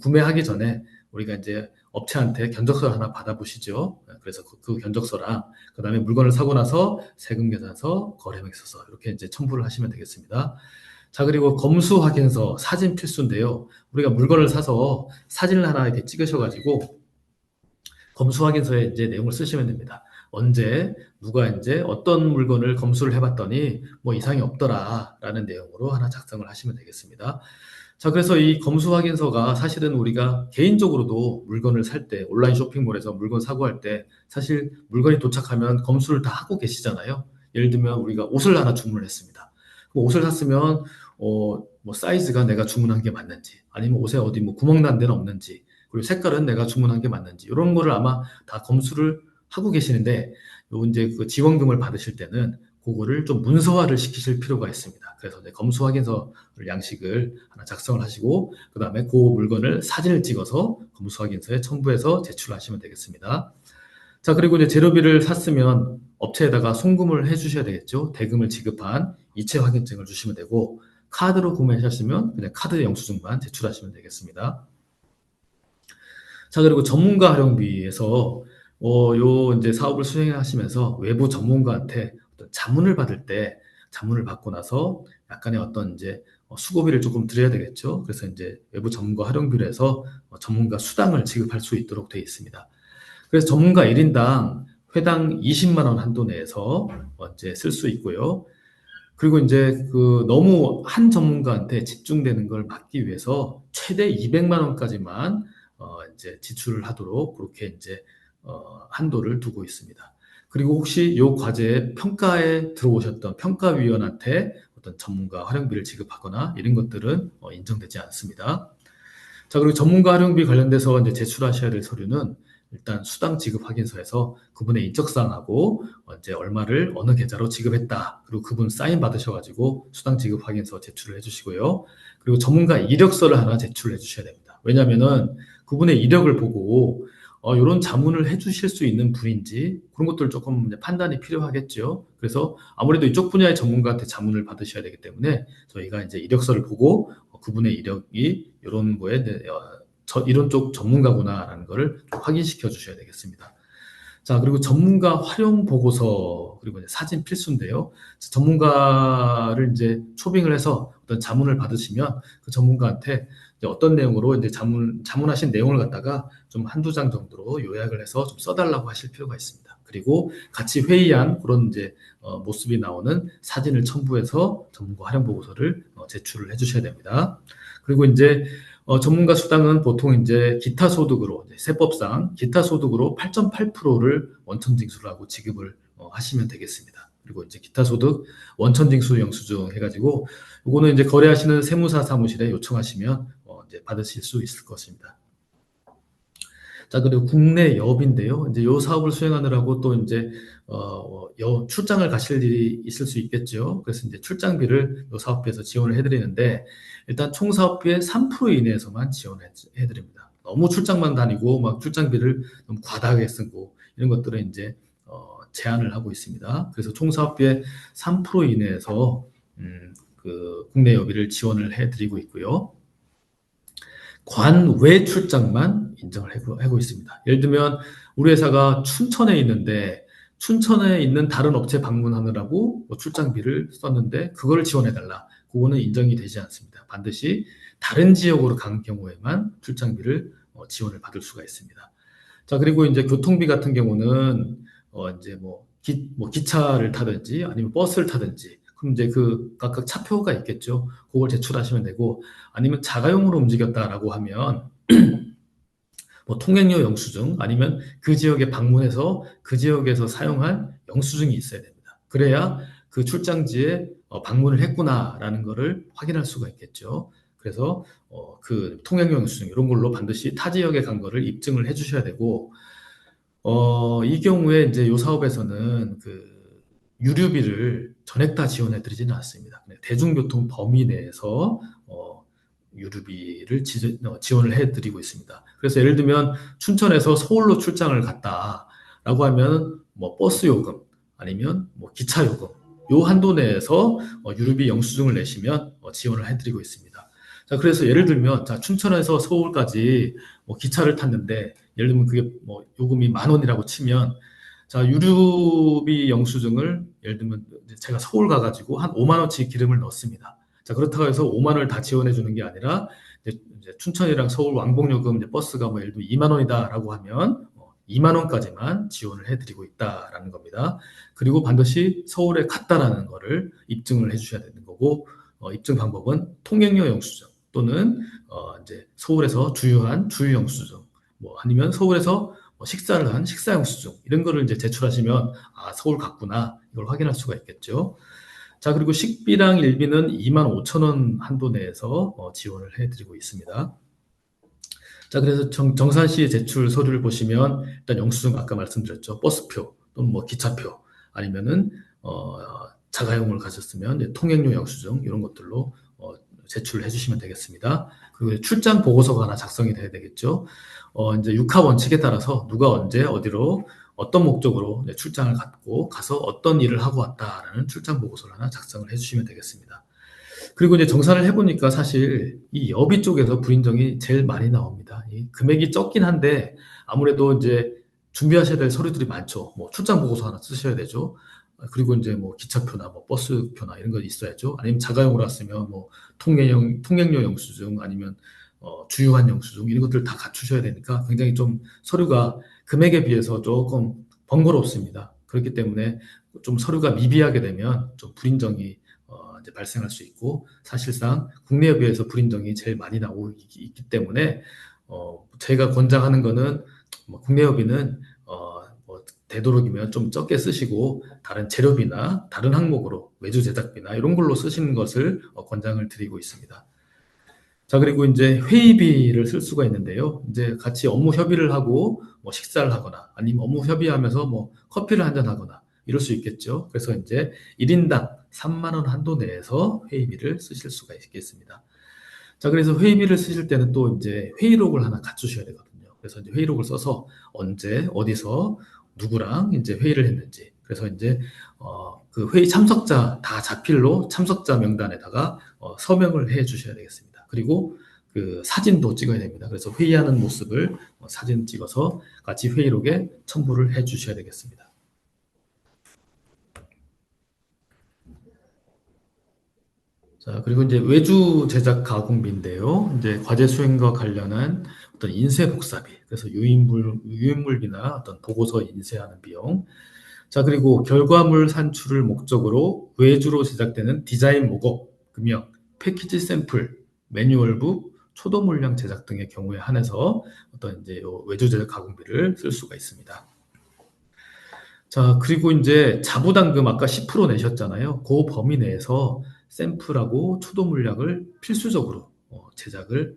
구매하기 전에 우리가 이제 업체한테 견적서를 하나 받아보시죠. 그래서 그 견적서랑 그다음에 물건을 사고 나서 세금 계산서, 거래명세서 이렇게 이제 첨부를 하시면 되겠습니다. 자, 그리고 검수 확인서, 사진 필수인데요. 우리가 물건을 사서 사진을 하나 이렇게 찍으셔가지고 검수 확인서에 이제 내용을 쓰시면 됩니다. 언제 누가 이제 어떤 물건을 검수를 해봤더니 뭐 이상이 없더라라는 내용으로 하나 작성을 하시면 되겠습니다. 자, 그래서 이 검수 확인서가 사실은 우리가 개인적으로도 물건을 살 때, 온라인 쇼핑몰에서 물건 사고 할 때 사실 물건이 도착하면 검수를 다 하고 계시잖아요. 예를 들면 우리가 옷을 하나 주문을 했습니다. 그 옷을 샀으면 뭐 사이즈가 내가 주문한 게 맞는지, 아니면 옷에 어디 뭐 구멍 난 데는 없는지, 그리고 색깔은 내가 주문한 게 맞는지 이런 거를 아마 다 검수를 하고 계시는데 요 이제 그 지원금을 받으실 때는 그거를 좀 문서화를 시키실 필요가 있습니다. 그래서 이제 검수 확인서 양식을 하나 작성을 하시고 그다음에 그 물건을 사진을 찍어서 검수 확인서에 첨부해서 제출하시면 되겠습니다. 자, 그리고 이제 재료비를 샀으면 업체에다가 송금을 해 주셔야 되겠죠. 대금을 지급한 이체 확인증을 주시면 되고 카드로 구매하셨으면 그냥 카드 영수증만 제출하시면 되겠습니다. 자, 그리고 전문가 활용비에서 요 이제 사업을 수행하시면서 외부 전문가한테 어떤 자문을 받을 때 자문을 받고 나서 약간의 어떤 이제 수고비를 조금 드려야 되겠죠. 그래서 이제 외부 전문가 활용비로 해서 전문가 수당을 지급할 수 있도록 되어 있습니다. 그래서 전문가 1인당 회당 20만 원 한도 내에서 이제 쓸 수 있고요. 그리고 이제 그 너무 한 전문가한테 집중되는 걸 막기 위해서 최대 200만 원까지만 이제 지출을 하도록 그렇게 이제 한도를 두고 있습니다. 그리고 혹시 요 과제에 평가에 들어오셨던 평가위원한테 어떤 전문가 활용비를 지급하거나 이런 것들은 인정되지 않습니다. 자, 그리고 전문가 활용비 관련돼서 이제 제출하셔야 될 서류는 일단 수당 지급 확인서에서 그분의 인적사항하고 이제 얼마를 어느 계좌로 지급했다. 그리고 그분 사인 받으셔가지고 수당 지급 확인서 제출을 해주시고요. 그리고 전문가 이력서를 하나 제출해 주셔야 됩니다. 왜냐면은 그분의 이력을 보고 이런 자문을 해주실 수 있는 분인지 그런 것들 조금 판단이 필요하겠죠. 그래서 아무래도 이쪽 분야의 전문가한테 자문을 받으셔야 되기 때문에 저희가 이제 이력서를 보고 그분의 이력이 이런 거에 이런 쪽 전문가구나라는 거를 확인시켜 주셔야 되겠습니다. 자, 그리고 전문가 활용 보고서, 그리고 이제 사진 필수인데요. 전문가를 이제 초빙을 해서 어떤 자문을 받으시면 그 전문가한테 이제 어떤 내용으로 이제 자문하신 내용을 갖다가 좀 한두 장 정도로 요약을 해서 좀 써달라고 하실 필요가 있습니다. 그리고 같이 회의한 그런 이제 모습이 나오는 사진을 첨부해서 전문가 활용 보고서를 제출을 해주셔야 됩니다. 그리고 이제 전문가 수당은 보통 이제 기타 소득으로, 세법상 기타 소득으로 8.8%를 원천 징수를 하고 지급을 하시면 되겠습니다. 그리고 이제 기타 소득 원천 징수 영수증 해가지고, 요거는 이제 거래하시는 세무사 사무실에 요청하시면 이제 받으실 수 있을 것입니다. 자, 그리고 국내 여업인데요. 이제 요 사업을 수행하느라고 또 이제 출장을 가실 일이 있을 수 있겠죠. 그래서 이제 출장비를 요 사업비에서 지원을 해드리는데 일단 총 사업비의 3% 이내에서만 지원해 드립니다. 너무 출장만 다니고 막 출장비를 너무 과다하게 쓰고 이런 것들은 이제 제한을 하고 있습니다. 그래서 총 사업비의 3% 이내에서 그 국내 여비를 지원을 해드리고 있고요. 관외 출장만 인정을 하고 있습니다. 예를 들면 우리 회사가 춘천에 있는데 춘천에 있는 다른 업체 방문하느라고 뭐 출장비를 썼는데 그거를 지원해달라. 그거는 인정이 되지 않습니다. 반드시 다른 지역으로 간 경우에만 출장비를 지원을 받을 수가 있습니다. 자, 그리고 이제 교통비 같은 경우는 이제 뭐 기차를 타든지 아니면 버스를 타든지 그럼 이제 그 각각 차표가 있겠죠. 그걸 제출하시면 되고 아니면 자가용으로 움직였다라고 하면 뭐 통행료 영수증 아니면 그 지역에 방문해서 그 지역에서 사용할 영수증이 있어야 됩니다. 그래야 그 출장지에 방문을 했구나라는 것을 확인할 수가 있겠죠. 그래서 그 통행료 영수증 이런 걸로 반드시 타 지역에 간 거를 입증을 해주셔야 되고 이 경우에 이제 요 사업에서는 그 유류비를 전액 다 지원해 드리지는 않습니다. 대중교통 범위 내에서 유류비를 지원을 해 드리고 있습니다. 그래서 예를 들면 춘천에서 서울로 출장을 갔다라고 하면 뭐 버스 요금 아니면 뭐 기차 요금 요 한도 내에서 유류비 영수증을 내시면 지원을 해 드리고 있습니다. 자, 그래서 예를 들면 자, 춘천에서 서울까지 뭐 기차를 탔는데 예를 들면 그게 뭐 요금이 10,000원이라고 치면 자, 유류비 영수증을 예를 들면 제가 서울 가가지고 한 5만 원치 기름을 넣습니다. 자, 그렇다고 해서 5만 원을 다 지원해 주는 게 아니라 이제 춘천이랑 서울 왕복요금 이제 버스가 뭐 예를 들면 2만 원이다라고 하면 2만 원까지만 지원을 해드리고 있다라는 겁니다. 그리고 반드시 서울에 갔다라는 거를 입증을 해주셔야 되는 거고 입증 방법은 통행료 영수증 또는 이제 서울에서 주유한 주유 영수증 뭐 아니면 서울에서 식사를 한 식사 영수증 이런 거를 이제 제출하시면 아 서울 갔구나 이걸 확인할 수가 있겠죠. 자, 그리고 식비랑 일비는 25,000원 한도 내에서 지원을 해드리고 있습니다. 자, 그래서 정산시 제출 서류를 보시면 일단 영수증 아까 말씀드렸죠. 버스표 또는 뭐 기차표 아니면은 자가용을 가셨으면 이제 통행료 영수증 이런 것들로 제출을 해주시면 되겠습니다. 그리고 출장 보고서가 하나 작성이 돼야 되겠죠. 이제 육하 원칙에 따라서 누가 언제 어디로 어떤 목적으로 출장을 갔고 가서 어떤 일을 하고 왔다라는 출장 보고서를 하나 작성을 해주시면 되겠습니다. 그리고 이제 정산을 해보니까 사실 이 여비 쪽에서 불인정이 제일 많이 나옵니다. 이 금액이 적긴 한데 아무래도 이제 준비하셔야 될 서류들이 많죠. 뭐 출장 보고서 하나 쓰셔야 되죠. 그리고 이제 뭐 기차표나 뭐 버스표나 이런 거 있어야죠. 아니면 자가용으로 왔으면 뭐 통행료 영수증 아니면 주유한 영수증 이런 것들 다 갖추셔야 되니까 굉장히 좀 서류가 금액에 비해서 조금 번거롭습니다. 그렇기 때문에 좀 서류가 미비하게 되면 좀 불인정이 이제 발생할 수 있고 사실상 국내에 비해서 불인정이 제일 많이 나오고 있기 때문에 제가 권장하는 거는 뭐 국내여비는 뭐 되도록이면 좀 적게 쓰시고 다른 재료비나 다른 항목으로 외주 제작비나 이런 걸로 쓰시는 것을 권장을 드리고 있습니다. 자, 그리고 이제 회의비를 쓸 수가 있는데요. 이제 같이 업무 협의를 하고 뭐 식사를 하거나 아니면 업무 협의하면서 뭐 커피를 한잔 하거나 이럴 수 있겠죠. 그래서 이제 1인당 3만 원 한도 내에서 회의비를 쓰실 수가 있겠습니다. 자, 그래서 회의비를 쓰실 때는 또 이제 회의록을 하나 갖추셔야 되거든요. 그래서 이제 회의록을 써서 언제, 어디서, 누구랑 이제 회의를 했는지. 그래서 이제, 그 회의 참석자 다 자필로 참석자 명단에다가 서명을 해 주셔야 되겠습니다. 그리고 그 사진도 찍어야 됩니다. 그래서 회의하는 모습을 사진 찍어서 같이 회의록에 첨부를 해 주셔야 되겠습니다. 자, 그리고 이제 외주 제작 가공비인데요. 이제 과제 수행과 관련한 어떤 인쇄 복사비, 그래서 유인물비나 어떤 보고서 인쇄하는 비용. 자, 그리고 결과물 산출을 목적으로 외주로 제작되는 디자인 목업, 금형, 패키지 샘플, 매뉴얼북, 초도 물량 제작 등의 경우에 한해서 어떤 이제 요 외주 제작 가공비를 쓸 수가 있습니다. 자, 그리고 이제 자부담금 아까 10% 내셨잖아요. 그 범위 내에서 샘플하고 초도 물량을 필수적으로 제작을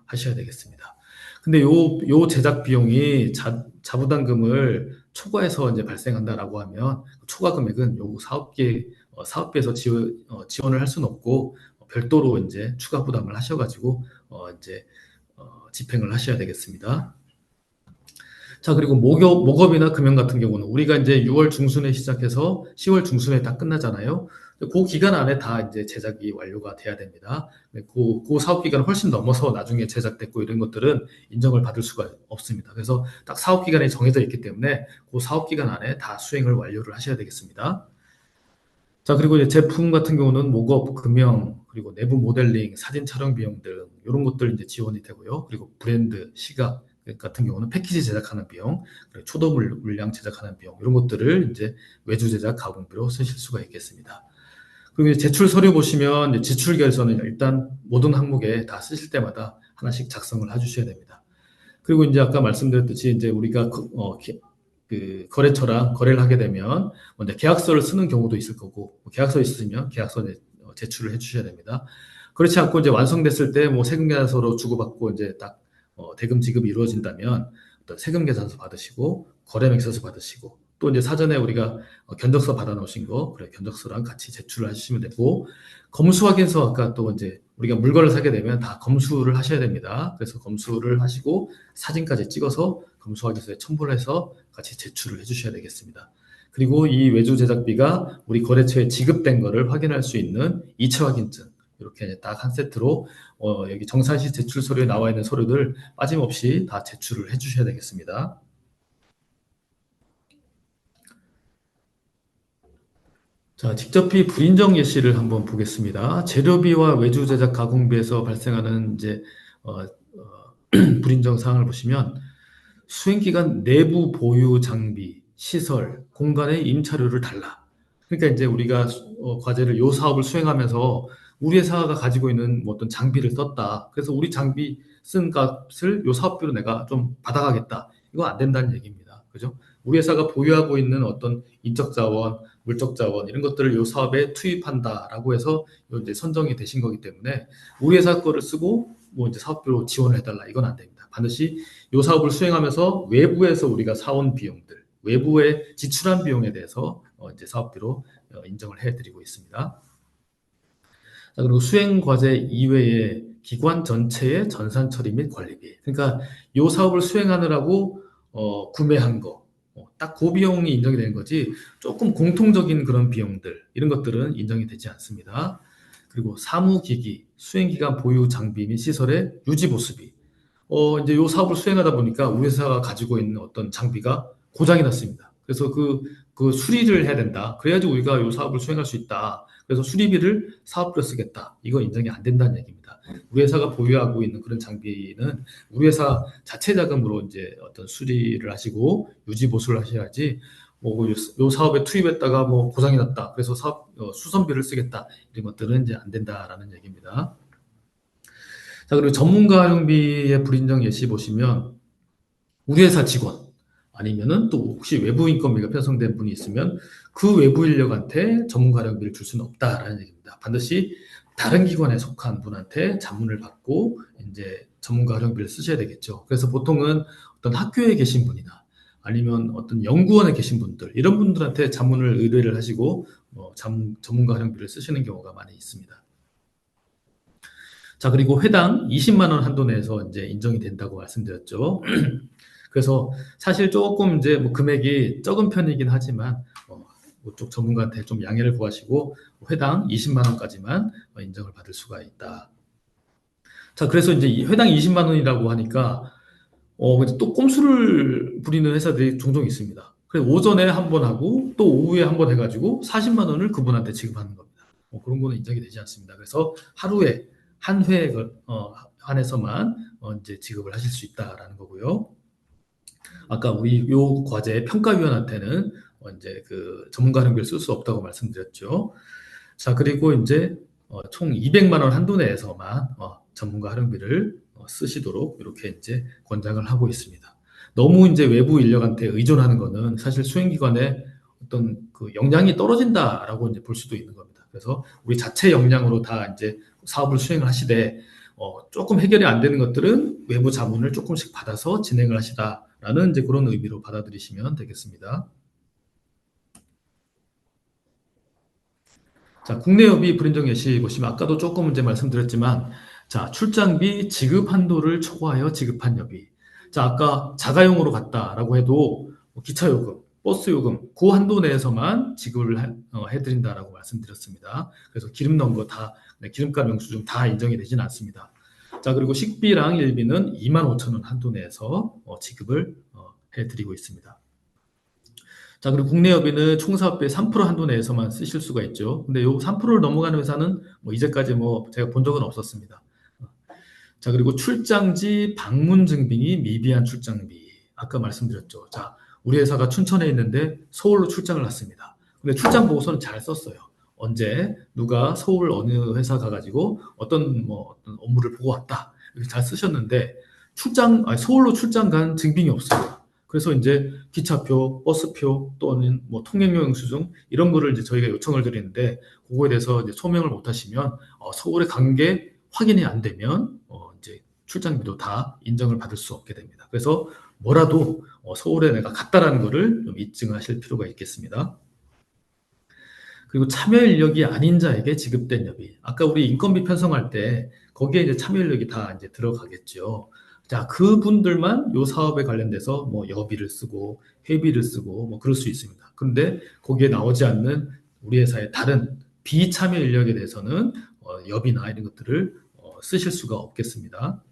하셔야 되겠습니다. 근데 요 제작 비용이 자부담금을 초과해서 이제 발생한다라고 하면 초과 금액은 요 사업비에서 지원을 할 수는 없고 별도로 이제 추가 부담을 하셔가지고 이제 집행을 하셔야 되겠습니다. 자, 그리고 목업이나 금연 같은 경우는 우리가 이제 6월 중순에 시작해서 10월 중순에 다 끝나잖아요. 그 기간 안에 다 이제 제작이 완료가 돼야 됩니다. 그 사업 기간을 훨씬 넘어서 나중에 제작됐고 이런 것들은 인정을 받을 수가 없습니다. 그래서 딱 사업 기간이 정해져 있기 때문에 그 사업 기간 안에 다 수행을 완료를 하셔야 되겠습니다. 자, 그리고 이제 제품 같은 경우는 목업, 금형, 그리고 내부 모델링, 사진 촬영 비용 등 이런 것들 이제 지원이 되고요. 그리고 브랜드, 시각 같은 경우는 패키지 제작하는 비용, 그리고 초도 물량 제작하는 비용 이런 것들을 이제 외주 제작 가공비로 쓰실 수가 있겠습니다. 그리고 이제 제출 서류 보시면 이제 지출 결서는 일단 모든 항목에 다 쓰실 때마다 하나씩 작성을 해주셔야 됩니다. 그리고 이제 아까 말씀드렸듯이 이제 우리가 그 거래처랑 거래를 하게 되면 먼저 계약서를 쓰는 경우도 있을 거고 계약서 있으면 계약서 제출을 해주셔야 됩니다. 그렇지 않고 이제 완성됐을 때 뭐 세금 계산서로 주고받고 이제 딱 대금 지급이 이루어진다면 어떤 세금 계산서 받으시고 거래 맥서서 받으시고 또 이제 사전에 우리가 견적서 받아놓으신 거 그래 견적서랑 같이 제출을 해주시면 되고 검수 확인서 아까 또 이제 우리가 물건을 사게 되면 다 검수를 하셔야 됩니다. 그래서 검수를 하시고 사진까지 찍어서 검수 확인서에 첨부를 해서 같이 제출을 해주셔야 되겠습니다. 그리고 이 외주 제작비가 우리 거래처에 지급된 거를 확인할 수 있는 2차 확인증 이렇게 딱 한 세트로 여기 정산시 제출 서류에 나와 있는 서류들 빠짐없이 다 제출을 해주셔야 되겠습니다. 자, 직접비 불인정 예시를 한번 보겠습니다. 재료비와 외주 제작 가공비에서 발생하는 이제 불인정 사항을 보시면 수행기간 내부 보유 장비, 시설, 공간의 임차료를 달라. 그러니까 이제 우리가 과제를 요 사업을 수행하면서 우리 회사가 가지고 있는 뭐 어떤 장비를 썼다. 그래서 우리 장비 쓴 값을 요 사업비로 내가 좀 받아가겠다. 이거 안 된다는 얘기입니다. 그죠? 우리 회사가 보유하고 있는 어떤 인적 자원, 물적 자원 이런 것들을 요 사업에 투입한다라고 해서 요 이제 선정이 되신 거기 때문에 우리 회사 거를 쓰고 뭐 이제 사업비로 지원을 해달라 이건 안 됩니다. 반드시 이 사업을 수행하면서 외부에서 우리가 사온 비용들, 외부에 지출한 비용에 대해서 이제 사업비로 인정을 해드리고 있습니다. 자, 그리고 수행 과제 이외에 기관 전체의 전산 처리 및 관리비. 그러니까 이 사업을 수행하느라고 구매한 거, 딱 그 비용이 인정이 되는 거지 조금 공통적인 그런 비용들 이런 것들은 인정이 되지 않습니다. 그리고 사무기기, 수행기간 보유 장비 및 시설의 유지 보수비. 이제 요 사업을 수행하다 보니까 우리 회사가 가지고 있는 어떤 장비가 고장이 났습니다. 그래서 그 수리를 해야 된다. 그래야지 우리가 요 사업을 수행할 수 있다. 그래서 수리비를 사업비로 쓰겠다. 이거 인정이 안 된다는 얘기입니다. 우리 회사가 보유하고 있는 그런 장비는 우리 회사 자체 자금으로 이제 어떤 수리를 하시고 유지 보수를 하셔야지 요 사업에 투입했다가 뭐 고장이 났다. 그래서 사업 수선비를 쓰겠다. 이런 것들은 이제 안 된다라는 얘기입니다. 자, 그리고 전문가 활용비의 불인정 예시 보시면 우리 회사 직원 아니면은 또 혹시 외부 인건비가 편성된 분이 있으면 그 외부 인력한테 전문가 활용비를 줄 수는 없다라는 얘기입니다. 반드시 다른 기관에 속한 분한테 자문을 받고 이제 전문가 활용비를 쓰셔야 되겠죠. 그래서 보통은 어떤 학교에 계신 분이나 아니면 어떤 연구원에 계신 분들 이런 분들한테 자문을 의뢰를 하시고 전문가 활용비를 쓰시는 경우가 많이 있습니다. 자, 그리고 회당 20만 원 한도 내에서 이제 인정이 된다고 말씀드렸죠. 그래서 사실 조금 이제 뭐 금액이 적은 편이긴 하지만 그쪽 전문가한테 좀 양해를 구하시고 회당 20만 원까지만 인정을 받을 수가 있다. 자, 그래서 이제 회당 20만 원이라고 하니까 또 꼼수를 부리는 회사들이 종종 있습니다. 그래서 오전에 한 번 하고 또 오후에 한 번 해가지고 40만 원을 그분한테 지급하는 겁니다. 그런 거는 인정이 되지 않습니다. 그래서 하루에 한 회에 한해서만 이제 지급을 하실 수 있다라는 거고요. 아까 우리 요 과제 평가위원한테는 이제 그 전문가 활용비를 쓸 수 없다고 말씀드렸죠. 자, 그리고 이제 총 200만 원 한도 내에서만 전문가 활용비를 쓰시도록 이렇게 이제 권장을 하고 있습니다. 너무 이제 외부 인력한테 의존하는 거는 사실 수행기관의 어떤 그 역량이 떨어진다라고 이제 볼 수도 있는 겁니다. 그래서 우리 자체 역량으로 다 이제 사업을 수행을 하시되 조금 해결이 안 되는 것들은 외부 자문을 조금씩 받아서 진행을 하시다라는 이제 그런 의미로 받아들이시면 되겠습니다. 자, 국내여비 불인정 예시 보시면 아까도 조금 이제 말씀드렸지만, 자, 출장비 지급 한도를 초과하여 지급한 여비. 자, 아까 자가용으로 갔다라고 해도 뭐 기차 요금, 버스 요금, 그 한도 내에서만 지급을 해드린다라고 말씀드렸습니다. 그래서 기름 넣은 거 다, 네, 기름값 영수증 다 인정이 되지는 않습니다. 자, 그리고 식비랑 일비는 25,000원 한도 내에서 지급을 해드리고 있습니다. 자, 그리고 국내 여비는 총사업비의 3% 한도 내에서만 쓰실 수가 있죠. 근데 요 3%를 넘어가는 회사는 뭐 이제까지 뭐 제가 본 적은 없었습니다. 자, 그리고 출장지 방문 증빙이 미비한 출장비. 아까 말씀드렸죠. 자, 우리 회사가 춘천에 있는데 서울로 출장을 갔습니다. 근데 출장 보고서는 잘 썼어요. 언제 누가 서울 어느 회사 가가지고 어떤 업무를 보고 왔다. 이렇게 잘 쓰셨는데 서울로 출장 간 증빙이 없어요. 그래서 이제 기차표, 버스표 또는 뭐 통행료 영수증 이런 거를 이제 저희가 요청을 드리는데 그거에 대해서 이제 소명을 못 하시면 서울에 간 게 확인이 안 되면 이제 출장비도 다 인정을 받을 수 없게 됩니다. 그래서 뭐라도 서울에 내가 갔다라는 거를 좀 입증하실 필요가 있겠습니다. 그리고 참여 인력이 아닌 자에게 지급된 여비. 아까 우리 인건비 편성할 때 거기에 이제 참여 인력이 다 이제 들어가겠죠. 자, 그분들만 요 사업에 관련돼서 뭐 여비를 쓰고 회비를 쓰고 뭐 그럴 수 있습니다. 그런데 거기에 나오지 않는 우리 회사의 다른 비참여 인력에 대해서는 여비나 이런 것들을 쓰실 수가 없겠습니다.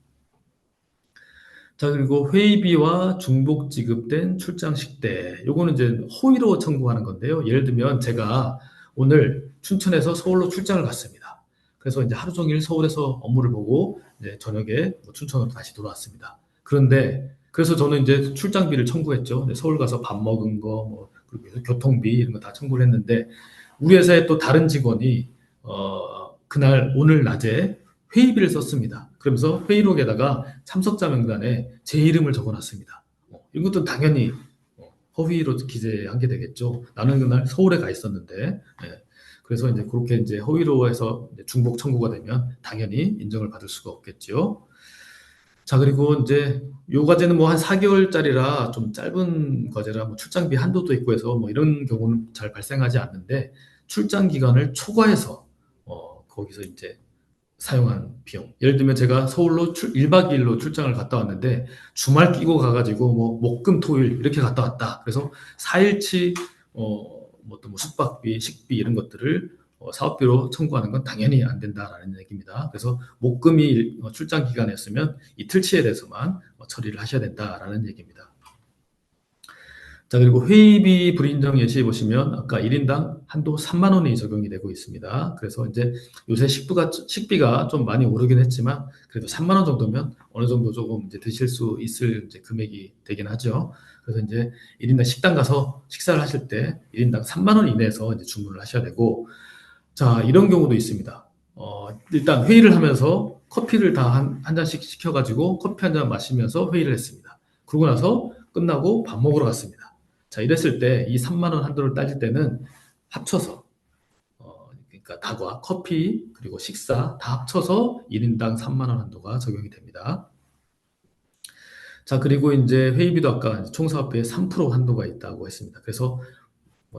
자, 그리고 회의비와 중복 지급된 출장 식대. 요거는 이제 호의로 청구하는 건데요. 예를 들면 제가 오늘 춘천에서 서울로 출장을 갔습니다. 그래서 이제 하루 종일 서울에서 업무를 보고 이제 저녁에 뭐 춘천으로 다시 돌아왔습니다. 그런데 그래서 저는 이제 출장비를 청구했죠. 네, 서울 가서 밥 먹은 거, 뭐 그리고 교통비 이런 거 다 청구를 했는데 우리 회사의 또 다른 직원이 그날 오늘 낮에 회의비를 썼습니다. 그러면서 회의록에다가 참석자 명단에 제 이름을 적어놨습니다. 이것도 당연히 허위로 기재한 게 되겠죠. 나는 그날 서울에 가 있었는데, 예. 그래서 이제 그렇게 이제 허위로 해서 중복 청구가 되면 당연히 인정을 받을 수가 없겠죠. 자, 그리고 이제 요 과제는 뭐 한 4개월짜리라 좀 짧은 과제라 뭐 출장비 한도도 있고 해서 뭐 이런 경우는 잘 발생하지 않는데 출장 기간을 초과해서 거기서 이제 사용한 비용. 예를 들면 제가 서울로 1박 2일로 출장을 갔다 왔는데 주말 끼고 가가지고 뭐 목, 금, 토일 이렇게 갔다 왔다. 그래서 4일치 어떤 뭐 숙박비, 식비 이런 것들을 사업비로 청구하는 건 당연히 안 된다라는 얘기입니다. 그래서 목, 금이 출장 기간이었으면 이틀치에 대해서만 처리를 하셔야 된다라는 얘기입니다. 자, 그리고 회의비 불인정 예시 보시면 아까 1인당 한도 3만 원이 적용이 되고 있습니다. 그래서 이제 요새 식비가 좀 많이 오르긴 했지만 그래도 3만 원 정도면 어느 정도 조금 이제 드실 수 있을 이제 금액이 되긴 하죠. 그래서 이제 1인당 식당 가서 식사를 하실 때 1인당 3만 원 이내에서 이제 주문을 하셔야 되고 자, 이런 경우도 있습니다. 일단 회의를 하면서 커피를 다 한 잔씩 시켜가지고 커피 한 잔 마시면서 회의를 했습니다. 그러고 나서 끝나고 밥 먹으러 갔습니다. 자, 이랬을 때 이 3만 원 한도를 따질 때는 합쳐서 그러니까 다과, 커피, 그리고 식사 다 합쳐서 1인당 3만 원 한도가 적용이 됩니다. 자, 그리고 이제 회의비도 아까 총사업비에 3% 한도가 있다고 했습니다. 그래서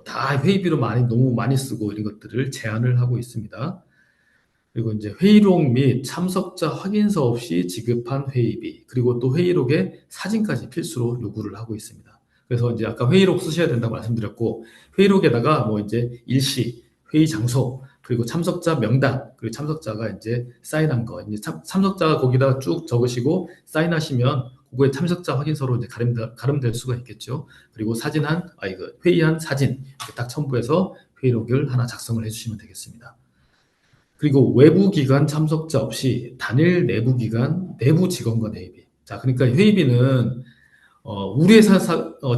다 회의비로 너무 많이 쓰고 이런 것들을 제한을 하고 있습니다. 그리고 이제 회의록 및 참석자 확인서 없이 지급한 회의비, 그리고 또 회의록에 사진까지 필수로 요구를 하고 있습니다. 그래서 이제 아까 회의록 쓰셔야 된다고 말씀드렸고, 회의록에다가 뭐 이제 일시, 회의 장소, 그리고 참석자 명단, 그리고 참석자가 이제 사인한 거, 이제 참석자가 거기다 쭉 적으시고 사인하시면 그거에 참석자 확인서로 이제 가름될 수가 있겠죠. 그리고 회의한 사진 이렇게 딱 첨부해서 회의록을 하나 작성을 해주시면 되겠습니다. 그리고 외부 기관 참석자 없이 단일 내부 기관 내부 직원과 회의비. 자, 그러니까 회의비는 우리 회사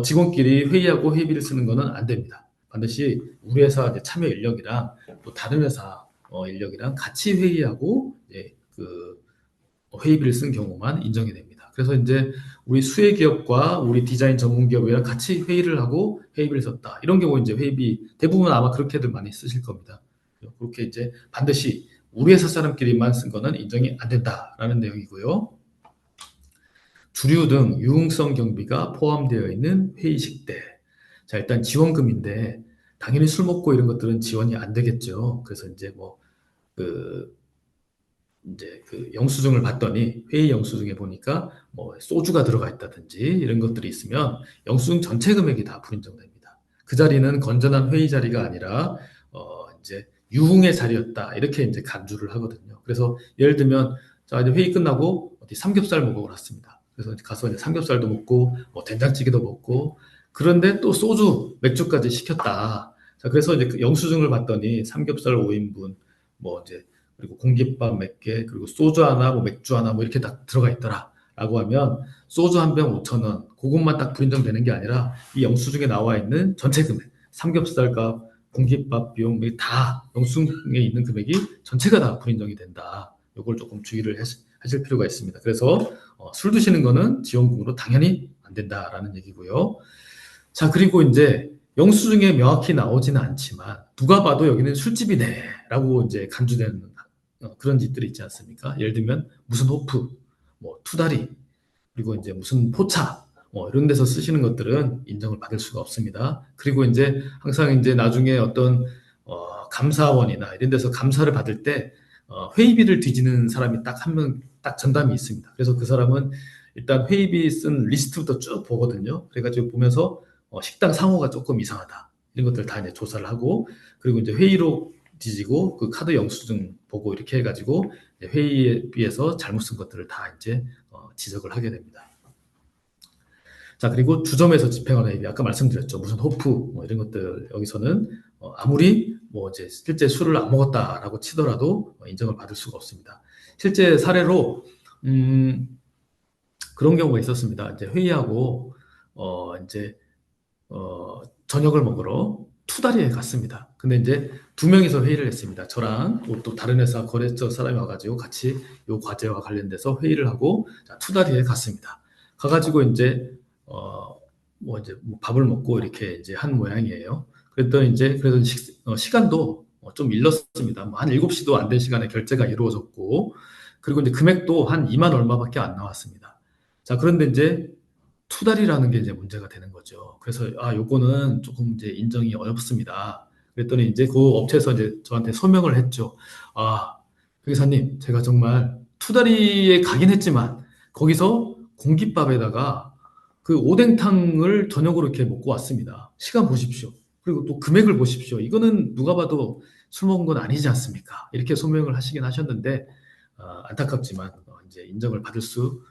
직원끼리 회의하고 회의비를 쓰는 거는 안 됩니다. 반드시 우리 회사 이제 참여 인력이랑 또 다른 회사 인력이랑 같이 회의하고 그 회의비를 쓴 경우만 인정이 됩니다. 그래서 이제 우리 수혜 기업과 우리 디자인 전문 기업이랑 같이 회의를 하고 회의비를 썼다. 이런 경우 이제 회의비 대부분 아마 그렇게들 많이 쓰실 겁니다. 그렇게 이제 반드시 우리 회사 사람끼리만 쓴 거는 인정이 안 된다라는 내용이고요. 주류 등 유흥성 경비가 포함되어 있는 회의식 때. 자, 일단 지원금인데 당연히 술 먹고 이런 것들은 지원이 안 되겠죠. 그래서 이제 그 이제 그 영수증을 봤더니 회의 영수증에 보니까 뭐 소주가 들어가 있다든지 이런 것들이 있으면 영수증 전체 금액이 다 불인정됩니다. 그 자리는 건전한 회의 자리가 아니라 이제 유흥의 자리였다 이렇게 이제 간주를 하거든요. 그래서 예를 들면 자 이제 회의 끝나고 어디 삼겹살 먹으러 갔습니다. 그래서 가서 이제 삼겹살도 먹고 뭐 된장찌개도 먹고 그런데 또 소주 맥주까지 시켰다. 자 그래서 이제 그 영수증을 봤더니 삼겹살 5인분 뭐 이제 그리고 공깃밥 몇 개, 그리고 소주 하나, 뭐 맥주 하나, 뭐 이렇게 딱 들어가 있더라. 라고 하면 소주 한 병 5천 원, 그것만 딱 불인정되는 게 아니라 이 영수증에 나와 있는 전체 금액, 삼겹살 값, 공깃밥 비용, 이게 다 영수증에 있는 금액이 전체가 다 불인정이 된다. 요걸 조금 주의를 하실 필요가 있습니다. 그래서 술 드시는 거는 지원금으로 당연히 안 된다라는 얘기고요. 자, 그리고 이제 영수증에 명확히 나오지는 않지만 누가 봐도 여기는 술집이네라고 이제 간주되는 그런 집들이 있지 않습니까? 예를 들면 무슨 호프, 뭐 투다리, 그리고 이제 무슨 포차, 뭐 이런 데서 쓰시는 것들은 인정을 받을 수가 없습니다. 그리고 이제 항상 이제 나중에 어떤 감사원이나 이런 데서 감사를 받을 때 회의비를 뒤지는 사람이 딱 한 명, 딱 전담이 있습니다. 그래서 그 사람은 일단 회의비 쓴 리스트부터 쭉 보거든요. 그래가지고 보면서 식당 상호가 조금 이상하다. 이런 것들 다 이제 조사를 하고, 그리고 이제 회의록 뒤지고 그 카드 영수증 보고 이렇게 해가지고 회의에 비해서 잘못 쓴 것들을 다 이제 지적을 하게 됩니다. 자, 그리고 주점에서 집행하는 회의, 아까 말씀드렸죠. 무슨 호프, 뭐 이런 것들, 여기서는 아무리 뭐 이제 실제 술을 안 먹었다라고 치더라도 인정을 받을 수가 없습니다. 실제 사례로, 그런 경우가 있었습니다. 이제 회의하고, 이제, 저녁을 먹으러 투다리에 갔습니다. 근데 이제 두 명이서 회의를 했습니다. 저랑 또 다른 회사 거래처 사람이 와가지고 같이 요 과제와 관련돼서 회의를 하고 자, 투다리에 갔습니다. 가가지고 이제 이제 뭐 밥을 먹고 이렇게 이제 한 모양이에요. 그랬더니 이제 그래서 시간도 좀 일렀습니다. 뭐한 7시도 안 된 시간에 결제가 이루어졌고 그리고 이제 금액도 한 2만 얼마밖에 안 나왔습니다. 자, 그런데 이제 투달이라는 게 이제 문제가 되는 거죠. 그래서 요거는 조금 이제 인정이 어렵습니다. 그랬더니 이제 그 업체에서 이제 저한테 소명을 했죠. 아, 회계사님, 제가 정말 투다리에 가긴 했지만 거기서 공깃밥에다가 그 오뎅탕을 저녁으로 이렇게 먹고 왔습니다. 시간 보십시오. 그리고 또 금액을 보십시오. 이거는 누가 봐도 술 먹은 건 아니지 않습니까? 이렇게 소명을 하시긴 하셨는데 안타깝지만 이제 인정을 받을 수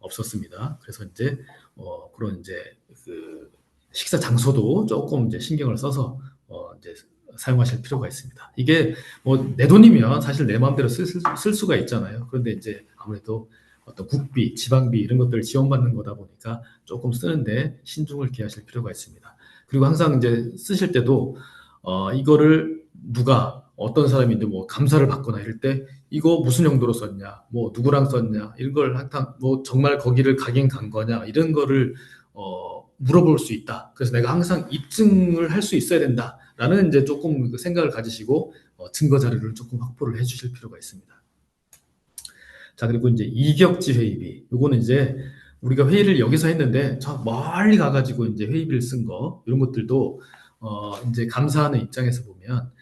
없었습니다. 그래서 이제 그런 이제 그 식사 장소도 조금 이제 신경을 써서 이제 사용하실 필요가 있습니다. 이게 뭐 내 돈이면 사실 내 마음대로 쓸 수가 있잖아요. 그런데 이제 아무래도 어떤 국비, 지방비 이런 것들을 지원받는 거다 보니까 조금 쓰는데 신중을 기하실 필요가 있습니다. 그리고 항상 이제 쓰실 때도 이거를 누가 어떤 사람이 이제 뭐 감사를 받거나 이럴 때 이거 무슨 용도로 썼냐, 뭐 누구랑 썼냐, 이런 걸 항상 뭐 정말 거기를 가긴 간 거냐, 이런 거를 물어볼 수 있다. 그래서 내가 항상 입증을 할 수 있어야 된다라는 이제 조금 그 생각을 가지시고 증거 자료를 조금 확보를 해주실 필요가 있습니다. 자, 그리고 이제 이격지 회의비. 요거는 이제 우리가 회의를 여기서 했는데 저 멀리 가가지고 이제 회의비를 쓴 거, 이런 것들도 이제 감사하는 입장에서 보면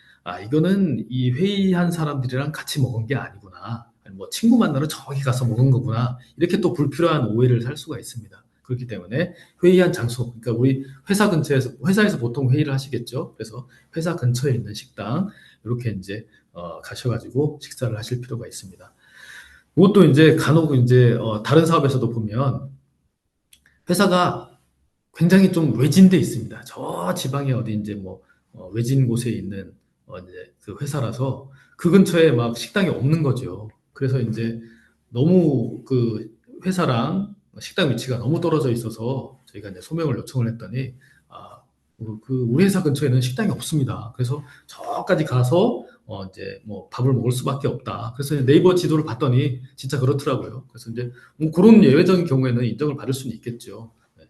이거는 이 회의한 사람들이랑 같이 먹은 게 아니구나. 아니, 뭐 친구 만나러 저기 가서 먹은 거구나. 이렇게 또 불필요한 오해를 살 수가 있습니다. 그렇기 때문에 회의한 장소, 그러니까 우리 회사에서 보통 회의를 하시겠죠. 그래서 회사 근처에 있는 식당, 이렇게 이제 가셔가지고 식사를 하실 필요가 있습니다. 이것도 이제 간혹 이제 다른 사업에서도 보면 회사가 굉장히 좀 외진 데 있습니다. 저 지방에 어디 이제 뭐 외진 곳에 있는 이제 그 회사라서 그 근처에 막 식당이 없는 거죠. 그래서 이제 너무 그 회사랑 식당 위치가 너무 떨어져 있어서 저희가 이제 소명을 요청을 했더니 그 우리 회사 근처에는 식당이 없습니다. 그래서 저까지 가서 이제 뭐 밥을 먹을 수밖에 없다. 그래서 네이버 지도를 봤더니 진짜 그렇더라고요. 그래서 이제 뭐 그런 예외적인 경우에는 인정을 받을 수는 있겠죠. 네.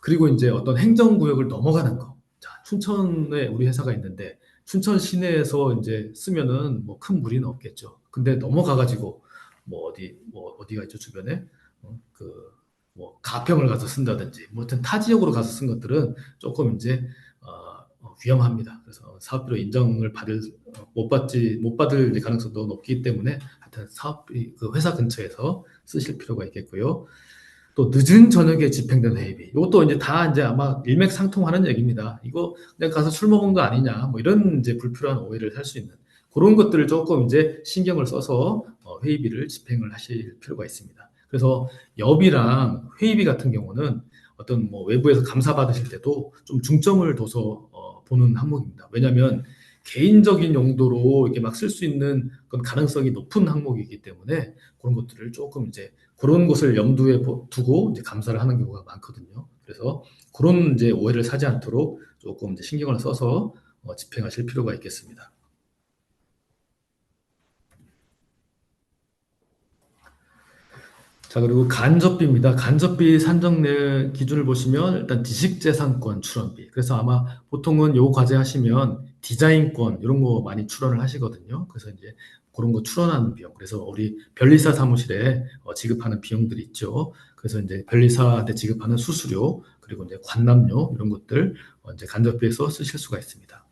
그리고 이제 어떤 행정구역을 넘어가는 거. 자, 춘천에 우리 회사가 있는데 춘천 시내에서 이제 쓰면은 뭐 큰 무리는 없겠죠. 근데 넘어가가지고 뭐 어디가 있죠 주변에 뭐 가평을 가서 쓴다든지 뭐 하여튼 타 지역으로 가서 쓴 것들은 조금 이제 위험합니다. 그래서 사업비로 인정을 못 받을 이제 가능성도 높기 때문에 하여튼 사업비 그 회사 근처에서 쓰실 필요가 있겠고요. 또 늦은 저녁에 집행된 회의비. 이것도 이제 다 이제 아마 일맥상통하는 얘기입니다. 이거 그냥 가서 술 먹은 거 아니냐. 뭐 이런 이제 불필요한 오해를 살 수 있는 그런 것들을 조금 이제 신경을 써서 회의비를 집행을 하실 필요가 있습니다. 그래서 여비랑 회의비 같은 경우는 어떤 뭐 외부에서 감사 받으실 때도 좀 중점을 둬서 보는 항목입니다. 왜냐하면 개인적인 용도로 이렇게 막 쓸 수 있는 그런 가능성이 높은 항목이기 때문에 그런 것들을 조금 이제 그런 것을 염두에 두고 이제 감사를 하는 경우가 많거든요. 그래서 그런 이제 오해를 사지 않도록 조금 이제 신경을 써서 집행하실 필요가 있겠습니다. 자, 그리고 간접비입니다. 간접비 산정 내 기준을 보시면 일단 지식재산권 출원비. 그래서 아마 보통은 요 과제 하시면 디자인권 이런 거 많이 출원을 하시거든요. 그래서 이제 그런 거 출원하는 비용. 그래서 우리 변리사 사무실에 지급하는 비용들이 있죠. 그래서 이제 변리사한테 지급하는 수수료 그리고 이제 관람료 이런 것들 이제 간접비에서 쓰실 수가 있습니다.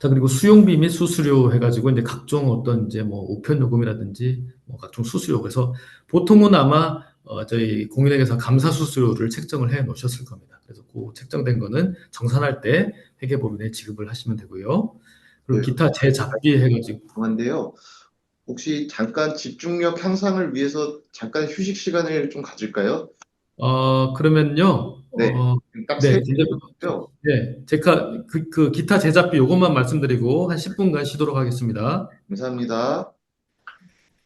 자, 그리고 수용비 및 수수료 해가지고 이제 각종 어떤 이제 뭐 우편 요금이라든지 뭐 각종 수수료. 그래서 보통은 아마 저희 공인회계사 감사 수수료를 책정을 해 놓으셨을 겁니다. 그래서 그 책정된 거는 정산할 때 회계법인에 지급을 하시면 되고요. 그리고 네, 기타 재잡비 해가지고 죄송한데요. 혹시 잠깐 집중력 향상을 위해서 잠깐 휴식 시간을 좀 가질까요? 그러면요. 네, 딱 네, 세 이제 분이고요. 네, 제가 그 기타 재잡비 요것만 말씀드리고 한 10분간 쉬도록 하겠습니다. 감사합니다.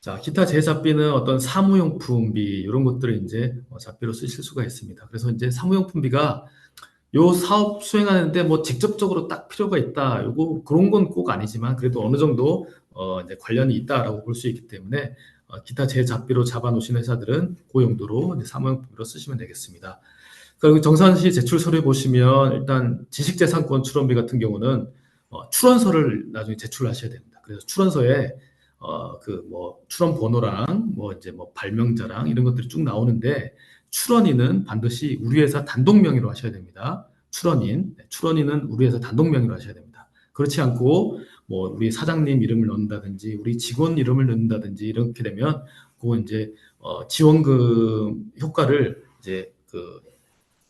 자, 기타 제작비는 어떤 사무용품비 이런 것들을 이제 잡비로 쓰실 수가 있습니다. 그래서 이제 사무용품비가 요 사업 수행하는데 뭐 직접적으로 딱 필요가 있다. 요거 그런 건 꼭 아니지만 그래도 어느 정도 이제 관련이 있다라고 볼 수 있기 때문에 기타 제작비로 잡아 놓으신 회사들은 그 용도로 이제 사무용품비로 쓰시면 되겠습니다. 그리고 정산시 제출 서류 보시면 일단 지식재산권 출원비 같은 경우는 출원서를 나중에 제출하셔야 됩니다. 그래서 출원서에 그 뭐 출원 번호랑 뭐 이제 뭐 발명자랑 이런 것들이 쭉 나오는데 출원인은 반드시 우리 회사 단독 명의로 하셔야 됩니다. 출원인은 우리 회사 단독 명의로 하셔야 됩니다. 그렇지 않고 뭐 우리 사장님 이름을 넣는다든지 우리 직원 이름을 넣는다든지 이렇게 되면 그거 이제 지원금 효과를 이제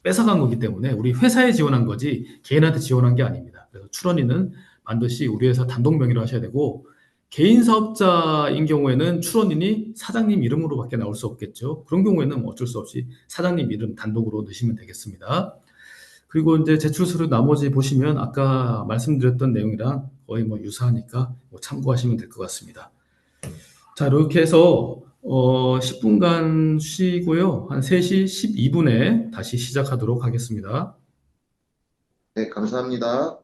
뺏어간 거기 때문에 우리 회사에 지원한 거지 개인한테 지원한 게 아닙니다. 그래서 출원인은 반드시 우리 회사 단독 명의로 하셔야 되고 개인 사업자인 경우에는 출원인이 사장님 이름으로밖에 나올 수 없겠죠. 그런 경우에는 뭐 어쩔 수 없이 사장님 이름 단독으로 넣으시면 되겠습니다. 그리고 이제 제출 서류 나머지 보시면 아까 말씀드렸던 내용이랑 거의 뭐 유사하니까 뭐 참고하시면 될 것 같습니다. 자, 이렇게 해서 10분간 쉬고요. 한 3시 12분에 다시 시작하도록 하겠습니다. 네, 감사합니다.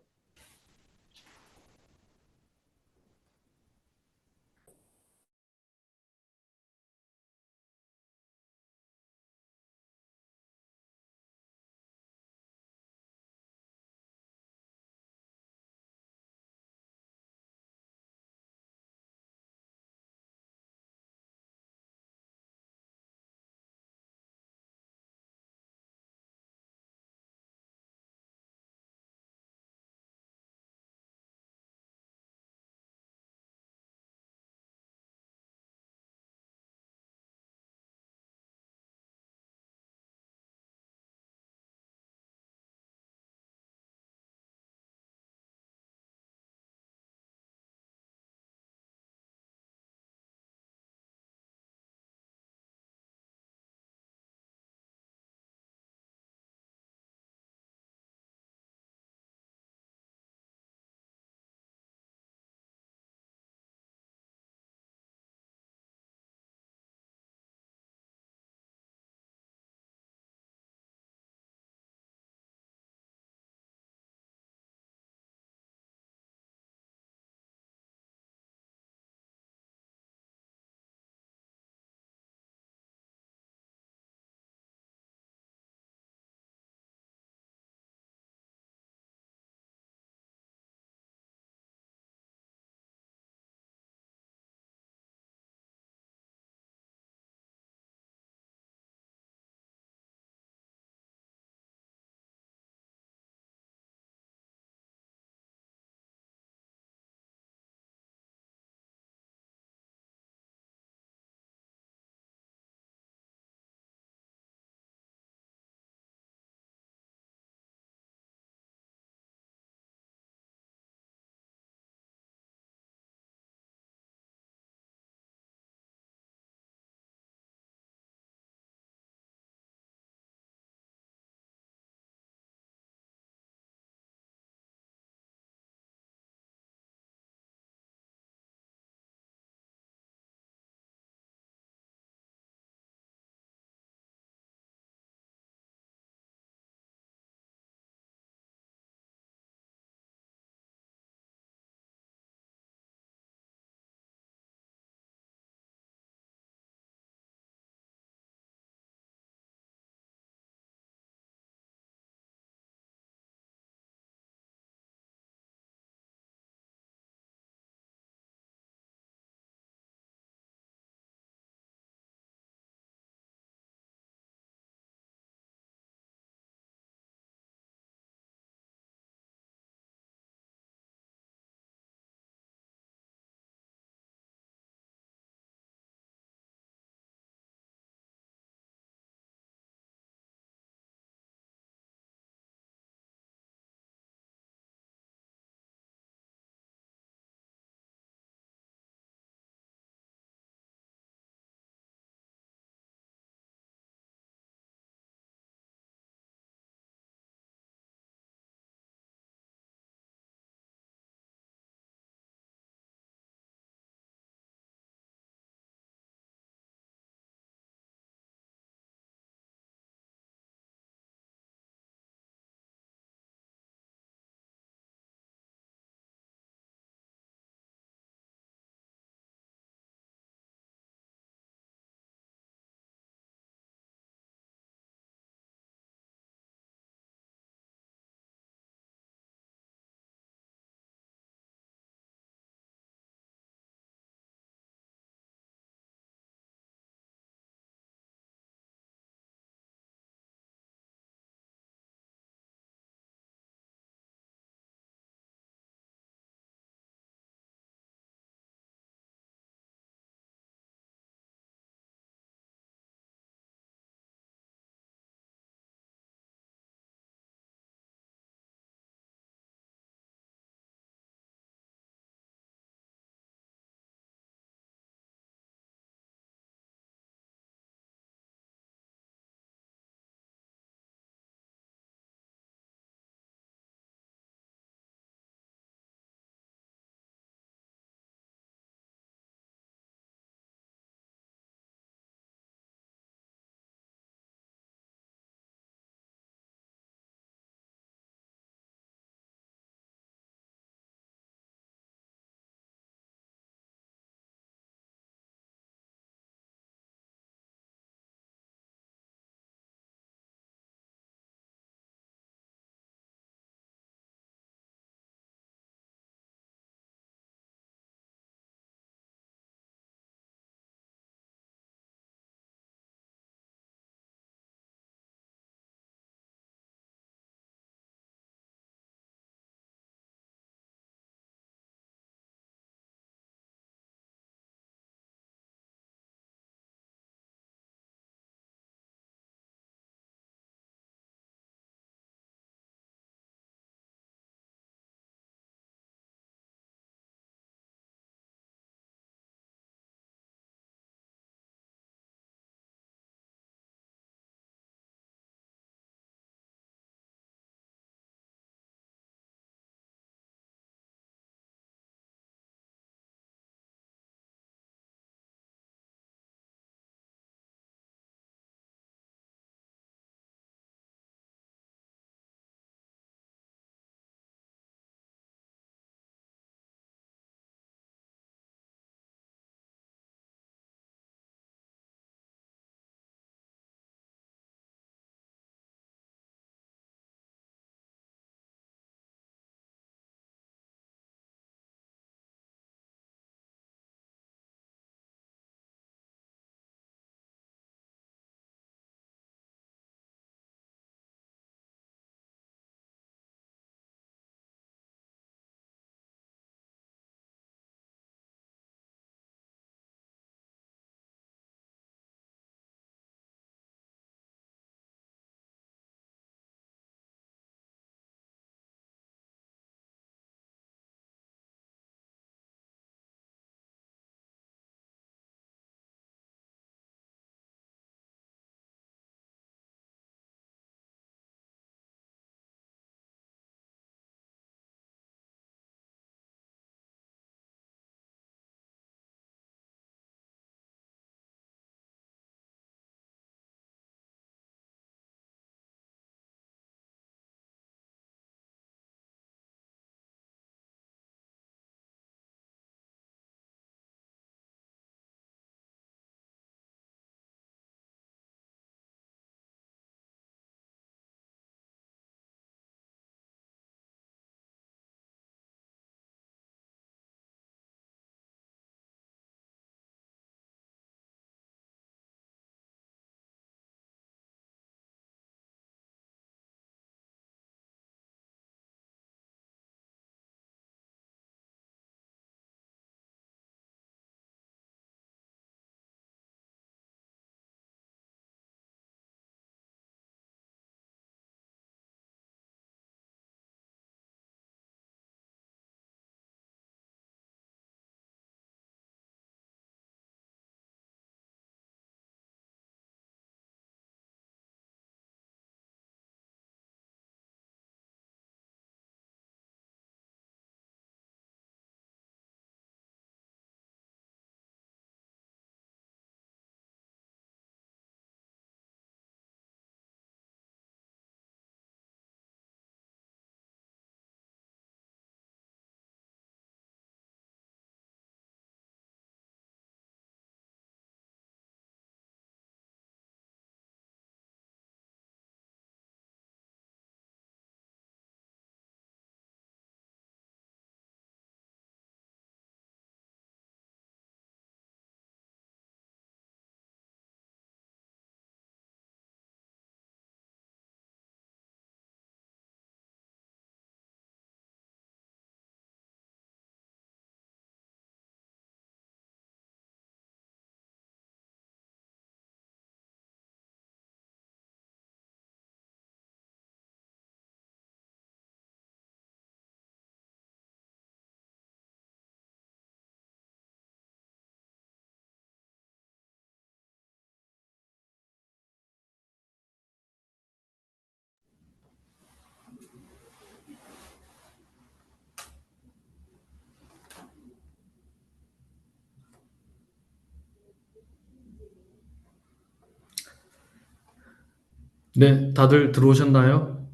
네, 다들 들어오셨나요?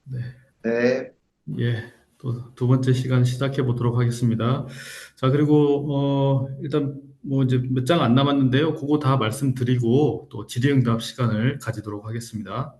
네, 네. 예, 또 두 번째 시간 시작해 보도록 하겠습니다. 자, 그리고 일단 뭐 이제 몇 장 안 남았는데요. 그거 다 말씀드리고 또 질의응답 시간을 가지도록 하겠습니다.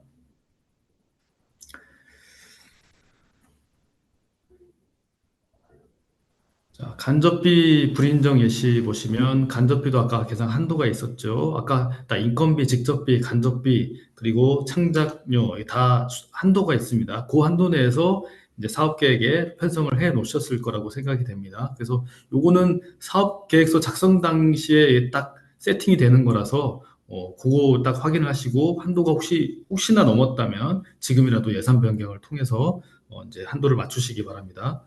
자, 간접비 불인정 예시 보시면 간접비도 아까 계산 한도가 있었죠. 아까 다 인건비, 직접비, 간접비, 그리고 창작료 다 한도가 있습니다. 그 한도 내에서 이제 사업 계획에 편성을 해 놓으셨을 거라고 생각이 됩니다. 그래서 요거는 사업 계획서 작성 당시에 딱 세팅이 되는 거라서 그거 딱 확인을 하시고 한도가 혹시나 넘었다면 지금이라도 예산 변경을 통해서 이제 한도를 맞추시기 바랍니다.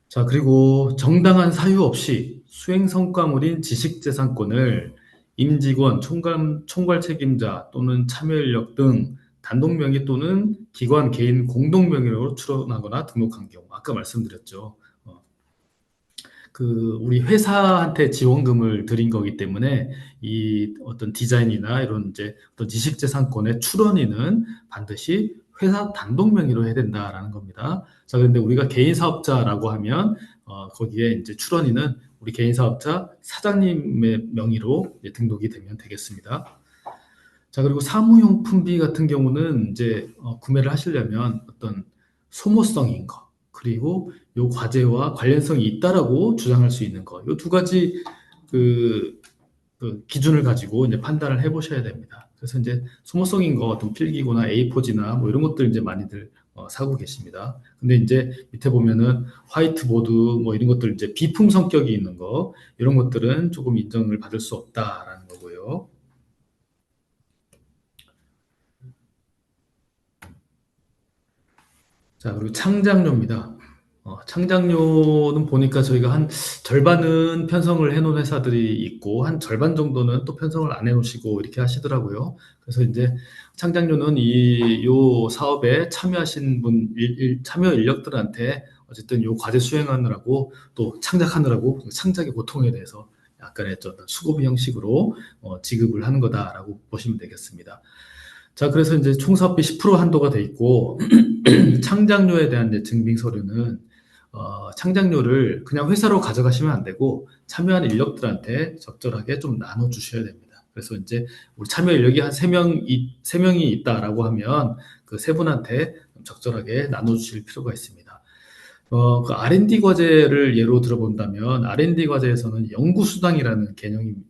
자, 그리고 정당한 사유 없이 수행 성과물인 지식재산권을 임직원, 총괄 책임자 또는 참여인력 등 단독 명의 또는 기관, 개인 공동 명의로 출원하거나 등록한 경우, 아까 말씀드렸죠. 어, 우리 회사한테 지원금을 드린 거기 때문에 이 어떤 디자인이나 이런 이제 어떤 지식재산권의 출원인은 반드시 회사 단독 명의로 해야 된다라는 겁니다. 자, 그런데 우리가 개인 사업자라고 하면 거기에 이제 출원인은 우리 개인 사업자 사장님의 명의로 이제 등록이 되면 되겠습니다. 자, 그리고 사무용품비 같은 경우는 이제 구매를 하시려면 어떤 소모성인 거, 그리고 요 과제와 관련성이 있다라고 주장할 수 있는 거, 요 두 가지 그, 그 기준을 가지고 이제 판단을 해보셔야 됩니다. 그래서 이제 소모성인 거, 어떤 필기구나 A4지나 뭐 이런 것들 이제 많이들 사고 계십니다. 근데 이제 밑에 보면은 화이트보드 뭐 이런 것들 이제 비품 성격이 있는 거, 이런 것들은 조금 인정을 받을 수 없다라는 거고요. 자, 그리고 창작료입니다. 창작료는 보니까 저희가 한 절반은 편성을 해놓은 회사들이 있고, 한 절반 정도는 또 편성을 안 해놓으시고, 이렇게 하시더라고요. 그래서 이제 창작료는 요 사업에 참여하신 참여 인력들한테 어쨌든 요 과제 수행하느라고 또 창작하느라고 창작의 고통에 대해서 약간의 어떤 수고비 형식으로 지급을 하는 거다라고 보시면 되겠습니다. 자, 그래서 이제 총사업비 10% 한도가 돼 있고, 창작료에 대한 이제 증빙 서류는 창작료를 그냥 회사로 가져가시면 안 되고 참여한 인력들한테 적절하게 좀 나눠 주셔야 됩니다. 그래서 이제 우리 참여 인력이 한 세명이 있다라고 하면 그 세 분한테 적절하게 나눠 주실 필요가 있습니다. 그 R&D 과제를 예로 들어본다면 R&D 과제에서는 연구수당이라는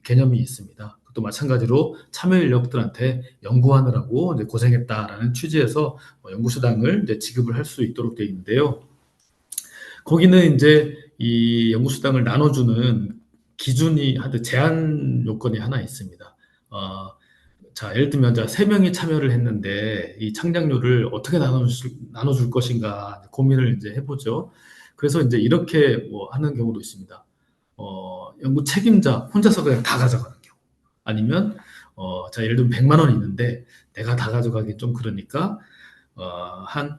개념이 있습니다. 또 마찬가지로 참여 인력들한테 연구하느라고 이제 고생했다라는 취지에서 연구수당을 이제 지급을 할 수 있도록 되어 있는데요. 거기는 이제 이 연구수당을 나눠주는 기준이 하여튼 제한 요건이 하나 있습니다. 어, 자, 예를 들면 자, 세 명이 참여를 했는데 이 창작료를 어떻게 나눠줄 것인가 고민을 이제 해보죠. 그래서 이제 이렇게 뭐 하는 경우도 있습니다. 연구 책임자 혼자서 그냥 다 가져가는 경우. 아니면 자, 예를 들면 100만 원 있는데 내가 다 가져가기 좀 그러니까 한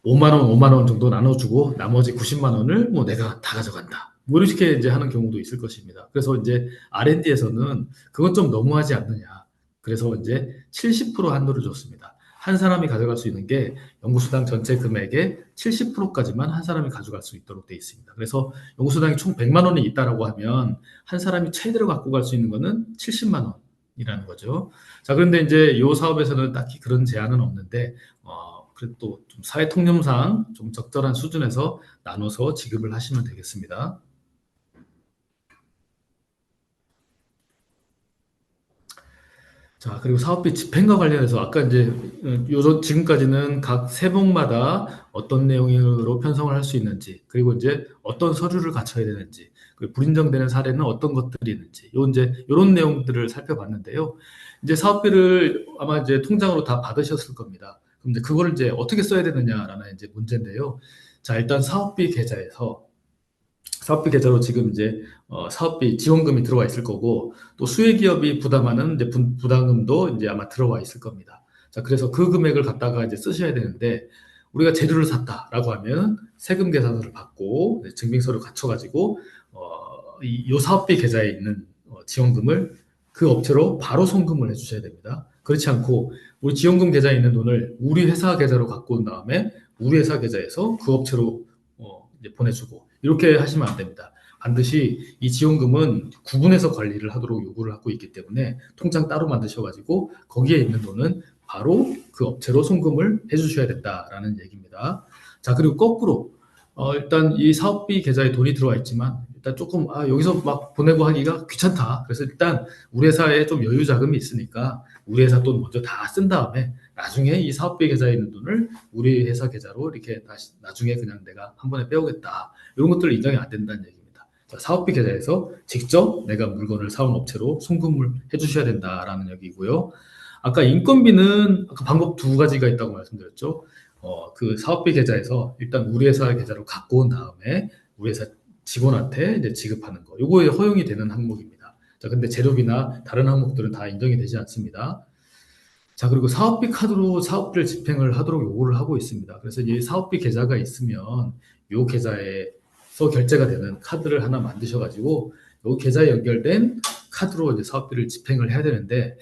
5만 원, 5만 원 정도 나눠주고 나머지 90만 원을 뭐 내가 다 가져간다. 뭐 이렇게 이제 하는 경우도 있을 것입니다. 그래서 이제 R&D에서는 그건 좀 너무하지 않느냐. 그래서 이제 70% 한도를 줬습니다. 한 사람이 가져갈 수 있는 게 연구수당 전체 금액의 70%까지만 한 사람이 가져갈 수 있도록 되어 있습니다. 그래서 연구수당이 총 100만 원이 있다라고 하면 한 사람이 최대로 갖고 갈 수 있는 거는 70만 원이라는 거죠. 자, 그런데 이제 이 사업에서는 딱히 그런 제한은 없는데 그래도 또 좀 사회 통념상 좀 적절한 수준에서 나눠서 지급을 하시면 되겠습니다. 자, 그리고 사업비 집행과 관련해서 아까 이제 지금까지는 각 세목마다 어떤 내용으로 편성을 할 수 있는지, 그리고 이제 어떤 서류를 갖춰야 되는지, 그리고 불인정되는 사례는 어떤 것들이 있는지, 요 이제 요런 내용들을 살펴봤는데요. 이제 사업비를 아마 이제 통장으로 다 받으셨을 겁니다. 그럼 이제 그거를 이제 어떻게 써야 되느냐라는 이제 문제인데요. 자, 일단 사업비 계좌로 지금 이제 사업비 지원금이 들어와 있을 거고 또 수혜기업이 부담하는 이제 부담금도 이제 아마 들어와 있을 겁니다. 자, 그래서 그 금액을 갖다가 이제 쓰셔야 되는데 우리가 재료를 샀다라고 하면 세금 계산서를 받고 증빙서를 갖춰가지고 요 사업비 계좌에 있는 지원금을 그 업체로 바로 송금을 해주셔야 됩니다. 그렇지 않고 우리 지원금 계좌에 있는 돈을 우리 회사 계좌로 갖고 온 다음에 우리 회사 계좌에서 그 업체로 이제 보내주고 이렇게 하시면 안 됩니다. 반드시 이 지원금은 구분해서 관리를 하도록 요구를 하고 있기 때문에 통장 따로 만드셔가지고 거기에 있는 돈은 바로 그 업체로 송금을 해주셔야 된다라는 얘기입니다. 자, 그리고 거꾸로 일단 이 사업비 계좌에 돈이 들어와 있지만 일단 조금 여기서 막 보내고 하기가 귀찮다. 그래서 일단 우리 회사에 좀 여유 자금이 있으니까 우리 회사 돈 먼저 다 쓴 다음에 나중에 이 사업비 계좌에 있는 돈을 우리 회사 계좌로 이렇게 다시 나중에 그냥 내가 한 번에 빼오겠다. 이런 것들 인정이 안 된다는 얘기입니다. 자, 사업비 계좌에서 직접 내가 물건을 사온 업체로 송금을 해주셔야 된다라는 얘기고요. 아까 인건비는 아까 방법 두 가지가 있다고 말씀드렸죠. 그 사업비 계좌에서 일단 우리 회사 계좌로 갖고 온 다음에 우리 회사 직원한테 이제 지급하는 거. 요거에 허용이 되는 항목입니다. 자, 근데 재료비나 다른 항목들은 다 인정이 되지 않습니다. 자, 그리고 사업비 카드로 사업비를 집행을 하도록 요구를 하고 있습니다. 그래서 이 사업비 계좌가 있으면 요 계좌에서 결제가 되는 카드를 하나 만드셔가지고 요 계좌에 연결된 카드로 이제 사업비를 집행을 해야 되는데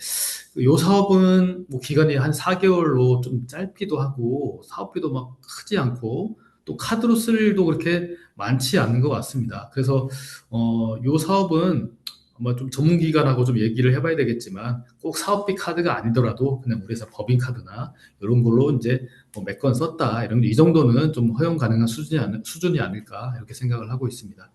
요 사업은 뭐 기간이 한 4개월로 좀 짧기도 하고 사업비도 막 크지 않고 또 카드로 쓸 일도 그렇게 많지 않은 것 같습니다. 그래서 요 사업은 아마 좀 전문기관하고 좀 얘기를 해봐야 되겠지만 꼭 사업비 카드가 아니더라도 그냥 우리 회사 법인카드나 이런 걸로 이제 뭐 몇 건 썼다 이런 이 정도는 좀 허용 가능한 수준이 아닐까 이렇게 생각을 하고 있습니다.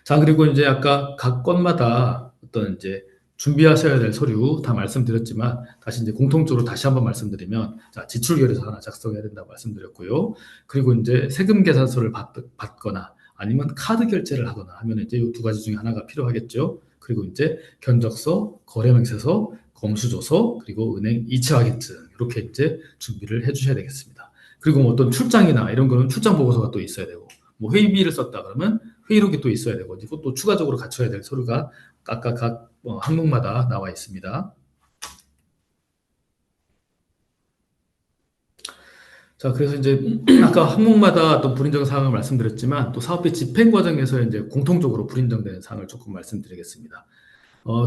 자, 그리고 이제 아까 각 건마다 어떤 이제 준비하셔야 될 서류 다 말씀드렸지만 다시 이제 공통적으로 다시 한번 말씀드리면 자, 지출결의서 하나 작성해야 된다고 말씀드렸고요. 그리고 이제 세금 계산서를 받거나 아니면 카드 결제를 하거나 하면 이제 이 두 가지 중에 하나가 필요하겠죠. 그리고 이제 견적서, 거래명세서, 검수조서, 그리고 은행 이체 확인증 이렇게 이제 준비를 해주셔야 되겠습니다. 그리고 뭐 어떤 출장이나 이런 거는 출장 보고서가 또 있어야 되고 뭐 회의비를 썼다 그러면 회의록이 또 있어야 되고 이것도 추가적으로 갖춰야 될 서류가 각각 항목마다 나와 있습니다. 자, 그래서 이제 아까 항목마다 어떤 불인정 사항을 말씀드렸지만 또 사업비 집행 과정에서 이제 공통적으로 불인정되는 사항을 조금 말씀드리겠습니다.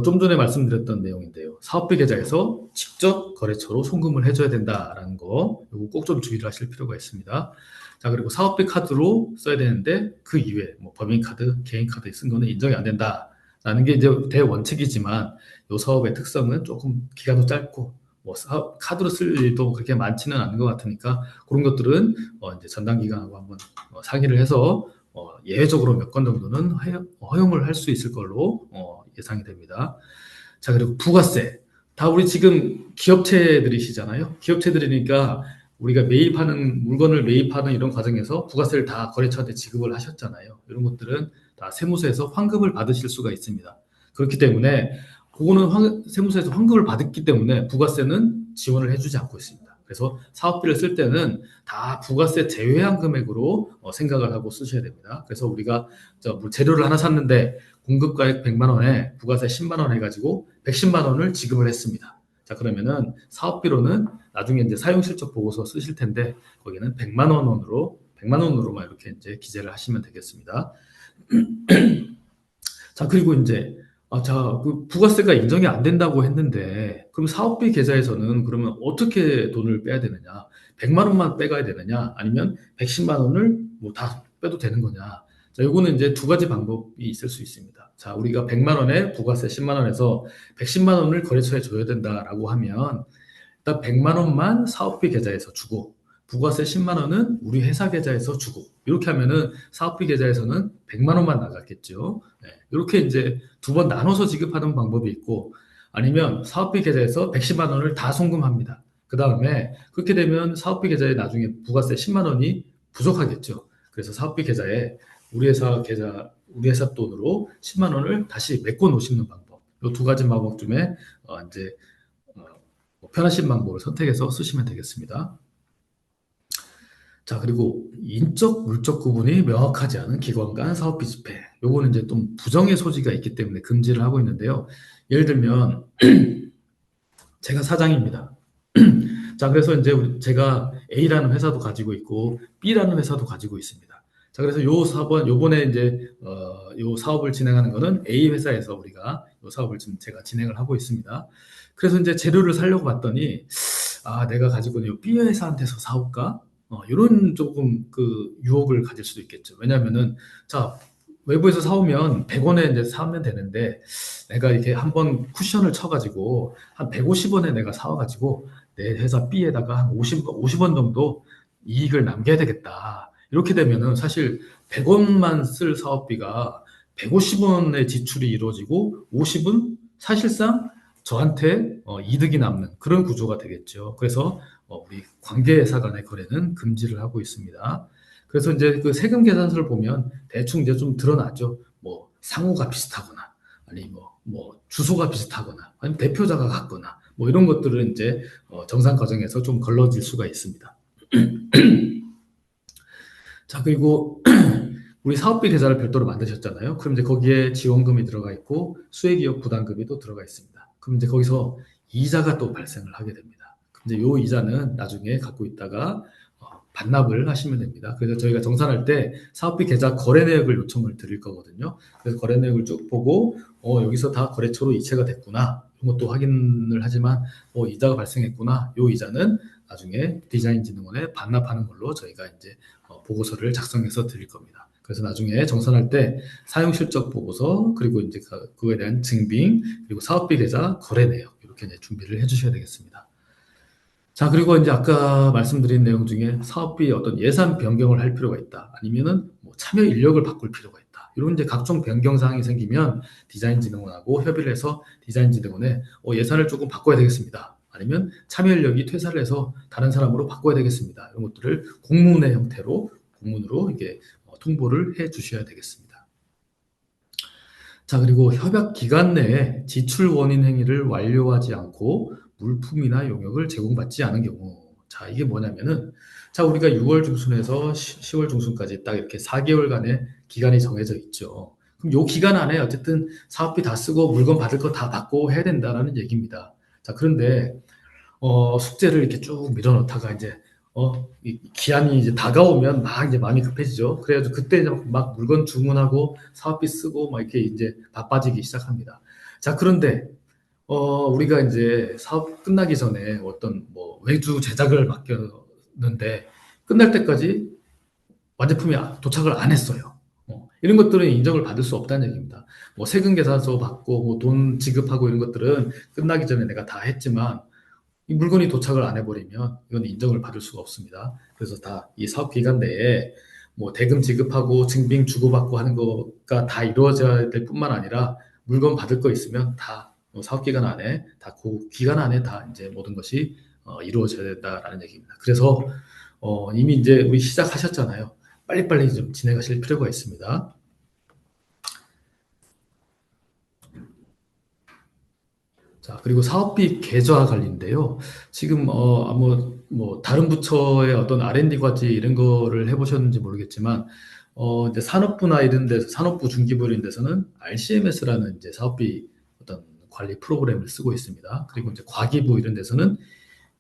좀 전에 말씀드렸던 내용인데요. 사업비 계좌에서 직접 거래처로 송금을 해줘야 된다라는 거, 이거 꼭 좀 주의를 하실 필요가 있습니다. 자, 그리고 사업비 카드로 써야 되는데 그 이외에 뭐 법인카드, 개인카드에 쓴 거는 인정이 안 된다라는 게 이제 대원칙이지만 이 사업의 특성은 조금 기간도 짧고 뭐 카드로 쓸 일도 그렇게 많지는 않은 것 같으니까 그런 것들은 이제 전담 기관하고 한번 상의를 해서 예외적으로 몇 건 정도는 허용을 할 수 있을 걸로 예상이 됩니다. 자, 그리고 부가세. 다 우리 지금 기업체들이시잖아요. 기업체들이니까 우리가 매입하는 물건을 매입하는 이런 과정에서 부가세를 다 거래처한테 지급을 하셨잖아요. 이런 것들은 다 세무서에서 환급을 받으실 수가 있습니다. 그렇기 때문에 그거는 세무서에서 환급을 받았기 때문에 부가세는 지원을 해주지 않고 있습니다. 그래서 사업비를 쓸 때는 다 부가세 제외한 금액으로 생각을 하고 쓰셔야 됩니다. 그래서 우리가 뭐 재료를 하나 샀는데 공급가액 100만 원에 부가세 10만 원 해가지고 110만 원을 지급을 했습니다. 자, 그러면은 사업비로는 나중에 이제 사용실적 보고서 쓰실 텐데 거기는 100만 원으로만 이렇게 이제 기재를 하시면 되겠습니다. 자, 그리고 이제 그 부가세가 인정이 안 된다고 했는데 그럼 사업비 계좌에서는 그러면 어떻게 돈을 빼야 되느냐? 100만 원만 빼가야 되느냐? 아니면 110만 원을 뭐 다 빼도 되는 거냐? 자, 요거는 이제 두 가지 방법이 있을 수 있습니다. 자, 우리가 100만 원에 부가세 10만 원에서 110만 원을 거래처에 줘야 된다라고 하면 일단 100만 원만 사업비 계좌에서 주고 부가세 10만 원은 우리 회사 계좌에서 주고 이렇게 하면은 사업비 계좌에서는 100만 원만 나갔겠죠. 네, 이렇게 이제 두 번 나눠서 지급하는 방법이 있고 아니면 사업비 계좌에서 110만 원을 다 송금합니다. 그 다음에 그렇게 되면 사업비 계좌에 나중에 부가세 10만 원이 부족하겠죠. 그래서 사업비 계좌에 우리 회사 돈으로 10만 원을 다시 메꿔 놓으시는 방법. 이 두 가지 방법 중에 이제 편하신 방법을 선택해서 쓰시면 되겠습니다. 자, 그리고 인적, 물적 구분이 명확하지 않은 기관 간 사업비 집행. 요거는 이제 좀 부정의 소지가 있기 때문에 금지를 하고 있는데요. 예를 들면 제가 사장입니다. 자, 그래서 이제 제가 A라는 회사도 가지고 있고 B라는 회사도 가지고 있습니다. 자, 그래서 요번에 이제 요 사업을 진행하는 거는 A 회사에서 우리가 이 사업을 지금 제가 진행을 하고 있습니다. 그래서 이제 재료를 사려고 봤더니 내가 가지고 있는 이 B 회사한테서 사올까? 이런 조금 그 유혹을 가질 수도 있겠죠. 왜냐면은 자 외부에서 사오면 100원에 이제 사면 되는데 내가 이렇게 한번 쿠션을 쳐가지고 한 150원에 내가 사와가지고 내 회사 B에다가 한 50원 정도 이익을 남겨야 되겠다. 이렇게 되면은 사실 100원만 쓸 사업비가 150원의 지출이 이루어지고 50은 사실상 저한테 이득이 남는 그런 구조가 되겠죠. 그래서 우리 관계회사 간의 거래는 금지를 하고 있습니다. 그래서 이제 그 세금 계산서를 보면 대충 이제 좀 드러나죠. 뭐 상호가 비슷하거나 아니 뭐 주소가 비슷하거나 아니면 대표자가 같거나 뭐 이런 것들은 이제 정상 과정에서 좀 걸러질 수가 있습니다. 자, 그리고 우리 사업비 계좌를 별도로 만드셨잖아요. 그럼 이제 거기에 지원금이 들어가 있고 수혜기업 부담금이 또 들어가 있습니다. 그럼 이제 거기서 이자가 또 발생을 하게 됩니다. 그럼 이제 요 이자는 나중에 갖고 있다가 반납을 하시면 됩니다. 그래서 저희가 정산할 때 사업비 계좌 거래 내역을 요청을 드릴 거거든요. 그래서 거래 내역을 쭉 보고 여기서 다 거래처로 이체가 됐구나. 이런 것도 확인을 하지만 이자가 발생했구나. 요 이자는 나중에 디자인진흥원에 반납하는 걸로 저희가 이제 보고서를 작성해서 드릴 겁니다. 그래서 나중에 정산할 때 사용실적 보고서 그리고 이제 그거에 대한 증빙 그리고 사업비 계좌 거래 내역 이렇게 이제 준비를 해주셔야 되겠습니다. 자, 그리고 이제 아까 말씀드린 내용 중에 사업비 어떤 예산 변경을 할 필요가 있다. 아니면은 뭐 참여 인력을 바꿀 필요가 있다. 이런 이제 각종 변경 사항이 생기면 디자인진흥원하고 협의를 해서 디자인진흥원에 예산을 조금 바꿔야 되겠습니다. 아니면 참여 인력이 퇴사를 해서 다른 사람으로 바꿔야 되겠습니다. 이런 것들을 공문의 형태로 공문으로 이게 통보를 해 주셔야 되겠습니다. 자, 그리고 협약 기간 내에 지출 원인 행위를 완료하지 않고 물품이나 용역을 제공받지 않은 경우. 자, 이게 뭐냐면은 자, 우리가 6월 중순에서 10월 중순까지 딱 이렇게 4개월간의 기간이 정해져 있죠. 그럼 요 기간 안에 어쨌든 사업비 다 쓰고 물건 받을 거 다 받고 해야 된다라는 얘기입니다. 자, 그런데 숙제를 이렇게 쭉 밀어놓다가 이제 이 기한이 이제 다가오면 막 이제 마음이 급해지죠. 그래가지고 그때 이제 막 물건 주문하고 사업비 쓰고 막 이렇게 이제 바빠지기 시작합니다. 자, 그런데 우리가 이제 사업 끝나기 전에 어떤 뭐 외주 제작을 맡겼는데 끝날 때까지 완제품이 도착을 안 했어요. 이런 것들은 인정을 받을 수 없다는 얘기입니다. 뭐 세금 계산서 받고 뭐 돈 지급하고 이런 것들은 끝나기 전에 내가 다 했지만 이 물건이 도착을 안 해버리면 이건 인정을 받을 수가 없습니다. 그래서 다 이 사업 기간 내에 뭐 대금 지급하고 증빙 주고받고 하는 거가 다 이루어져야 될 뿐만 아니라 물건 받을 거 있으면 다 사업 기간 안에 다 그 기간 안에 다 이제 모든 것이 이루어져야 된다라는 얘기입니다. 그래서 이미 이제 우리 시작하셨잖아요. 빨리빨리 좀 진행하실 필요가 있습니다. 자, 그리고 사업비 계좌 관리인데요. 지금 뭐 다른 부처의 어떤 R&D 과제 이런 거를 해보셨는지 모르겠지만 이제 산업부나 이런 데서 산업부 중기부 이런 데서는 RCMS라는 이제 사업비 어떤 관리 프로그램을 쓰고 있습니다. 그리고 이제 과기부 이런 데서는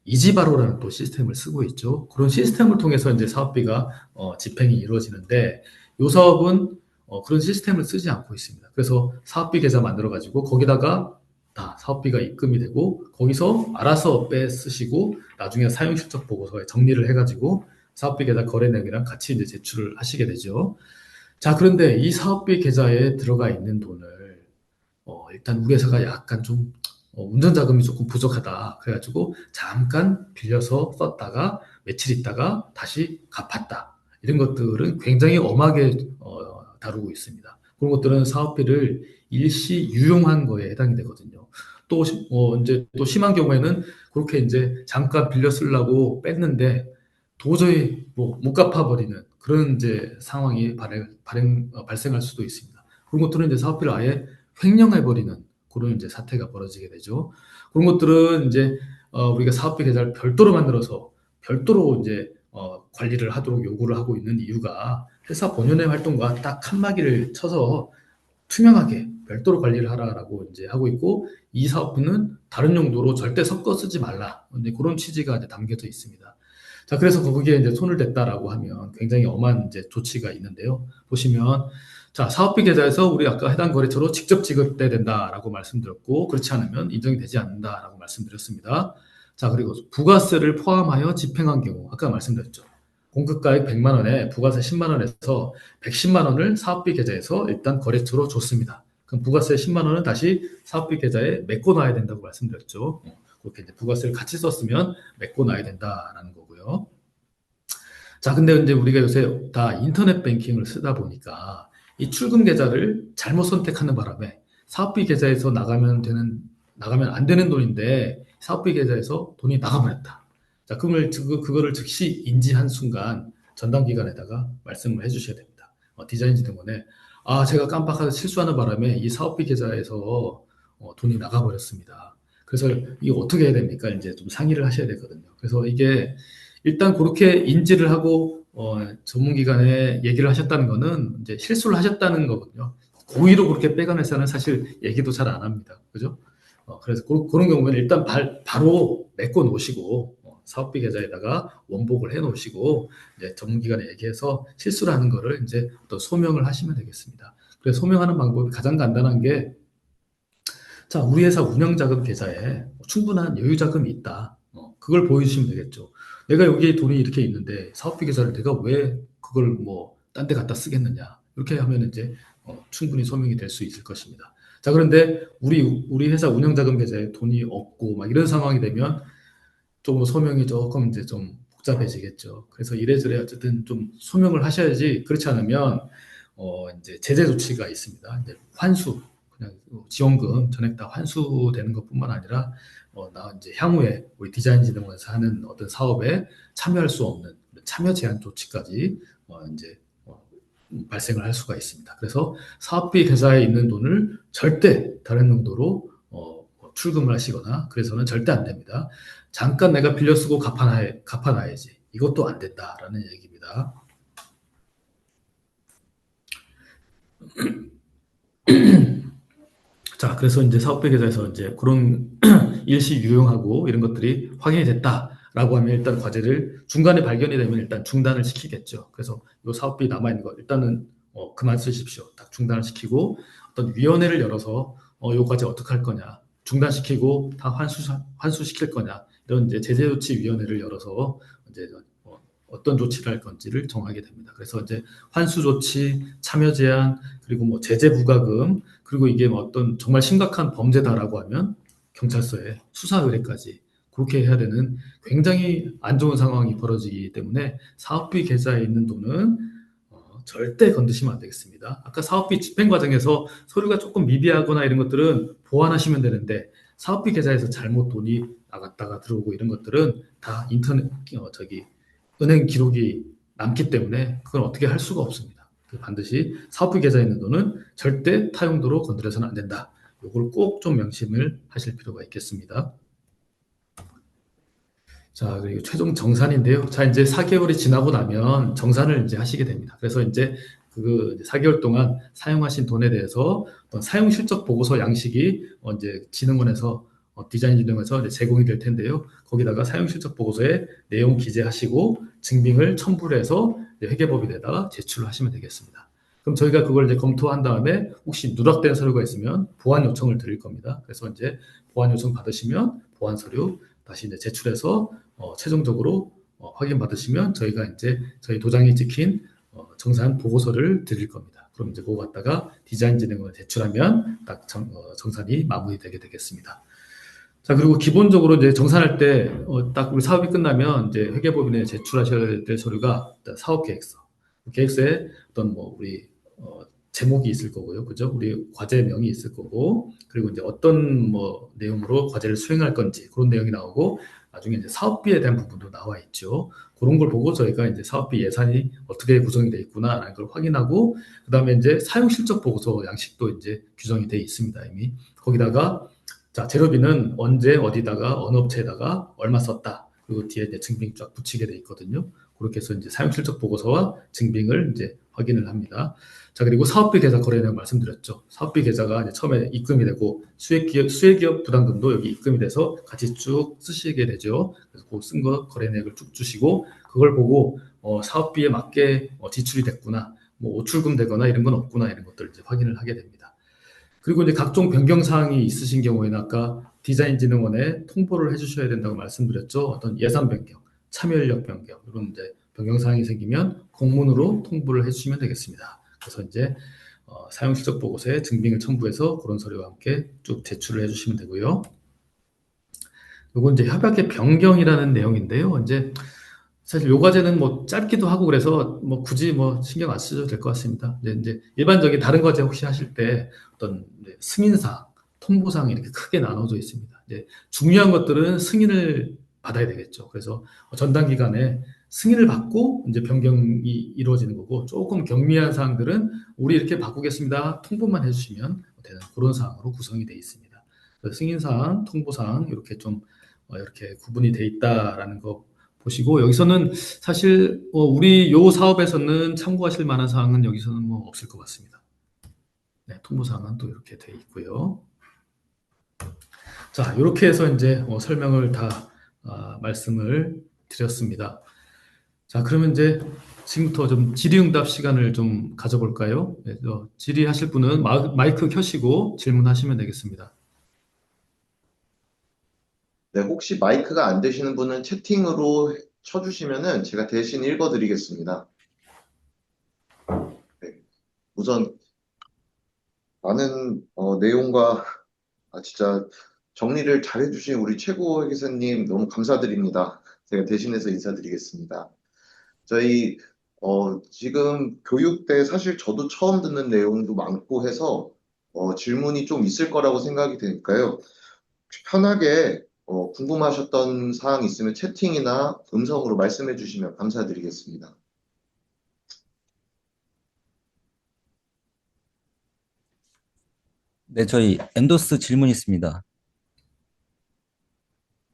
이지바로라는 또 시스템을 쓰고 있죠. 그런 시스템을 통해서 이제 사업비가 집행이 이루어지는데 요 사업은 그런 시스템을 쓰지 않고 있습니다. 그래서 사업비 계좌 만들어 가지고 거기다가 다 사업비가 입금이 되고 거기서 알아서 빼 쓰시고 나중에 사용 실적 보고서에 정리를 해가지고 사업비 계좌 거래 내역이랑 같이 이제 제출을 하시게 되죠. 자, 그런데 이 사업비 계좌에 들어가 있는 돈을 일단 우리 회사가 약간 좀 운전 자금이 조금 부족하다. 그래가지고 잠깐 빌려서 썼다가 며칠 있다가 다시 갚았다. 이런 것들은 굉장히 엄하게 다루고 있습니다. 그런 것들은 사업비를 일시 유용한 거에 해당이 되거든요. 또 이제 또 심한 경우에는 그렇게 이제 잠깐 빌려 쓰려고 뺐는데 도저히 뭐 못 갚아버리는 그런 이제 상황이 발생할 수도 있습니다. 그런 것들은 이제 사업비를 아예 횡령해버리는 그런 이제 사태가 벌어지게 되죠. 그런 것들은 이제 우리가 사업비 계좌를 별도로 만들어서 별도로 이제 관리를 하도록 요구를 하고 있는 이유가 회사 본연의 활동과 딱 칸막이를 쳐서 투명하게 별도로 관리를 하라라고 이제 하고 있고 이 사업비는 다른 용도로 절대 섞어 쓰지 말라. 이제 그런 취지가 이제 담겨져 있습니다. 자, 그래서 거기에 이제 손을 댔다라고 하면 굉장히 엄한 이제 조치가 있는데요. 보시면 자, 사업비 계좌에서 우리 아까 해당 거래처로 직접 지급돼야 된다라고 말씀드렸고, 그렇지 않으면 인정이 되지 않는다라고 말씀드렸습니다. 자, 그리고 부가세를 포함하여 집행한 경우, 아까 말씀드렸죠. 공급가액 100만 원에 부가세 10만 원에서 110만 원을 사업비 계좌에서 일단 거래처로 줬습니다. 그럼 부가세 10만 원은 다시 사업비 계좌에 메꿔 놔야 된다고 말씀드렸죠. 그렇게 이제 부가세를 같이 썼으면 메꿔 놔야 된다라는 거고요. 자, 근데 이제 우리가 요새 다 인터넷 뱅킹을 쓰다 보니까 이 출금 계좌를 잘못 선택하는 바람에 사업비 계좌에서 나가면 안 되는 돈인데 사업비 계좌에서 돈이 나가버렸다. 자, 그거를 즉시 인지한 순간 전담 기관에다가 말씀을 해주셔야 됩니다. 디자인진흥원에 제가 깜빡하다 실수하는 바람에 이 사업비 계좌에서 돈이 나가버렸습니다. 그래서 이거 어떻게 해야 됩니까? 이제 좀 상의를 하셔야 되거든요. 그래서 이게 일단 그렇게 인지를 하고 전문기관에 얘기를 하셨다는 거는 이제 실수를 하셨다는 거거든요. 고의로 그렇게 빼가면서는 사실 얘기도 잘 안 합니다. 그죠? 그래서 그런 경우는 일단 바로 메꿔 놓으시고 사업비 계좌에다가 원복을 해 놓으시고 이제 전문기관에 얘기해서 실수를 하는 거를 이제 또 소명을 하시면 되겠습니다. 그래서 소명하는 방법이 가장 간단한 게 자, 우리 회사 운영자금 계좌에 충분한 여유자금이 있다. 그걸 보여주시면 되겠죠. 내가 여기에 돈이 이렇게 있는데 사업비 계좌를 내가 왜 그걸 뭐 딴 데 갖다 쓰겠느냐. 이렇게 하면 이제 충분히 소명이 될 수 있을 것입니다. 자, 그런데 우리 회사 운영자금 계좌에 돈이 없고 막 이런 상황이 되면 좀 소명이 조금 이제 좀 복잡해지겠죠. 그래서 이래저래 어쨌든 좀 소명을 하셔야지 그렇지 않으면 이제 제재 조치가 있습니다. 이제 환수, 그냥 지원금 전액 다 환수되는 것뿐만 아니라 나 이제 향후에 우리 디자인진흥원에서 하는 어떤 사업에 참여할 수 없는 참여 제한 조치까지 이제 발생을 할 수가 있습니다. 그래서 사업비 계좌에 있는 돈을 절대 다른 용도로 출금을 하시거나 그래서는 절대 안 됩니다. 잠깐 내가 빌려 쓰고 갚아놔야지. 이것도 안 된다라는 얘기입니다. 자, 그래서 이제 사업비 계좌에서 이제 그런 일시 유용하고 이런 것들이 확인이 됐다라고 하면 일단 과제를 중간에 발견이 되면 일단 중단을 시키겠죠. 그래서 이 사업비 남아있는 거 일단은 그만 쓰십시오. 딱 중단을 시키고 어떤 위원회를 열어서 요 과제 어떻게 할 거냐. 중단시키고 다 환수시킬 거냐. 이런 이제 제재조치위원회를 열어서 이제 어떤 조치를 할 건지를 정하게 됩니다. 그래서 이제 환수 조치, 참여 제한, 그리고 뭐 제재 부과금, 그리고 이게 뭐 어떤 정말 심각한 범죄다라고 하면 경찰서에 수사 의뢰까지 그렇게 해야 되는 굉장히 안 좋은 상황이 벌어지기 때문에 사업비 계좌에 있는 돈은 절대 건드시면 안 되겠습니다. 아까 사업비 집행 과정에서 서류가 조금 미비하거나 이런 것들은 보완하시면 되는데 사업비 계좌에서 잘못 돈이 나갔다가 들어오고 이런 것들은 다 인터넷 은행 기록이 남기 때문에 그건 어떻게 할 수가 없습니다. 반드시 사업비 계좌에 있는 돈은 절대 타용도로 건드려서는 안 된다. 이걸 꼭 좀 명심을 하실 필요가 있겠습니다. 자, 그리고 최종 정산인데요. 자, 이제 4개월이 지나고 나면 정산을 이제 하시게 됩니다. 그래서 이제 4개월 동안 사용하신 돈에 대해서 어떤 사용 실적 보고서 양식이 이제 진흥원에서 디자인 진흥원에서 제공이 될 텐데요. 거기다가 사용 실적 보고서에 내용 기재하시고 증빙을 첨부를 해서 회계법인에다가 제출을 하시면 되겠습니다. 그럼 저희가 그걸 이제 검토한 다음에 혹시 누락된 서류가 있으면 보완 요청을 드릴 겁니다. 그래서 이제 보완 요청 받으시면 보완 서류 다시 이제 제출해서 최종적으로 확인 받으시면 저희가 이제 저희 도장이 찍힌 정산 보고서를 드릴 겁니다. 그럼 이제 그거 갖다가 디자인 진행을 제출하면 딱 정산이 마무리되게 되겠습니다. 자, 그리고 기본적으로 이제 정산할 때 딱 우리 사업이 끝나면 이제 회계법인에 제출하셔야 될 서류가 사업 계획서. 계획서에 어떤 뭐 우리 제목이 있을 거고요. 그죠? 우리 과제명이 있을 거고, 그리고 이제 어떤 뭐 내용으로 과제를 수행할 건지 그런 내용이 나오고, 나중에 이제 사업비에 대한 부분도 나와 있죠. 그런 걸 보고 저희가 이제 사업비 예산이 어떻게 구성이 되어 있구나라는 걸 확인하고, 그 다음에 이제 사용 실적 보고서 양식도 이제 규정이 되어 있습니다. 이미. 거기다가 자, 재료비는 언제 어디다가 어느 업체에다가 얼마 썼다. 그리고 뒤에 이제 증빙 쫙 붙이게 돼 있거든요. 그렇게 해서 이제 사용 실적 보고서와 증빙을 이제 확인을 합니다. 자, 그리고 사업비 계좌 거래 내용 말씀드렸죠. 사업비 계좌가 이제 처음에 입금이 되고 수혜기업 부담금도 여기 입금이 돼서 같이 쭉 쓰시게 되죠. 그래서 그 쓴 거 거래 내역을 쭉 주시고 그걸 보고 사업비에 맞게 지출이 됐구나. 뭐 오출금 되거나 이런 건 없구나 이런 것들을 이제 확인을 하게 됩니다. 그리고 이제 각종 변경 사항이 있으신 경우에는 아까 디자인진흥원에 통보를 해주셔야 된다고 말씀드렸죠. 어떤 예산 변경, 참여 인력 변경 이런 이제 변경 사항이 생기면 공문으로 통보를 해주시면 되겠습니다. 그래서 이제 사용 실적 보고서에 증빙을 첨부해서 그런 서류와 함께 쭉 제출을 해주시면 되고요. 요건 이제 협약의 변경이라는 내용인데요. 이제 사실 요 과제는 뭐 짧기도 하고 그래서 뭐 굳이 뭐 신경 안 쓰셔도 될 것 같습니다. 이제 일반적인 다른 과제 혹시 하실 때 어떤 이제 승인사항, 통보사항 이렇게 크게 나눠져 있습니다. 이제 중요한 것들은 승인을 받아야 되겠죠. 그래서 전 단기간에 승인을 받고 이제 변경이 이루어지는 거고 조금 경미한 사항들은 우리 이렇게 바꾸겠습니다. 통보만 해주시면 되는 그런 사항으로 구성이 되어 있습니다. 그래서 승인사항, 통보사항 이렇게 좀 이렇게 구분이 돼 있다라는 거 보시고 여기서는 사실 우리 요 사업에서는 참고하실 만한 사항은 여기서는 뭐 없을 것 같습니다. 네, 통보 사항은 또 이렇게 돼 있고요. 자, 이렇게 해서 이제 설명을 다 말씀을 드렸습니다. 자, 그러면 이제 지금부터 좀 질의응답 시간을 좀 가져볼까요? 네, 질의하실 분은 마이크 켜시고 질문하시면 되겠습니다. 네, 혹시 마이크가 안 되시는 분은 채팅으로 쳐주시면은 제가 대신 읽어드리겠습니다. 네, 우선 많은 내용과 진짜 정리를 잘해주신 우리 최고 회계사님 너무 감사드립니다. 제가 대신해서 인사드리겠습니다. 저희 지금 교육때 사실 저도 처음 듣는 내용도 많고 해서 질문이 좀 있을 거라고 생각이 되니까요. 편하게 궁금하셨던 사항 있으면 채팅이나 음성으로 말씀해 주시면 감사드리겠습니다. 네, 저희 엔도스 질문 있습니다.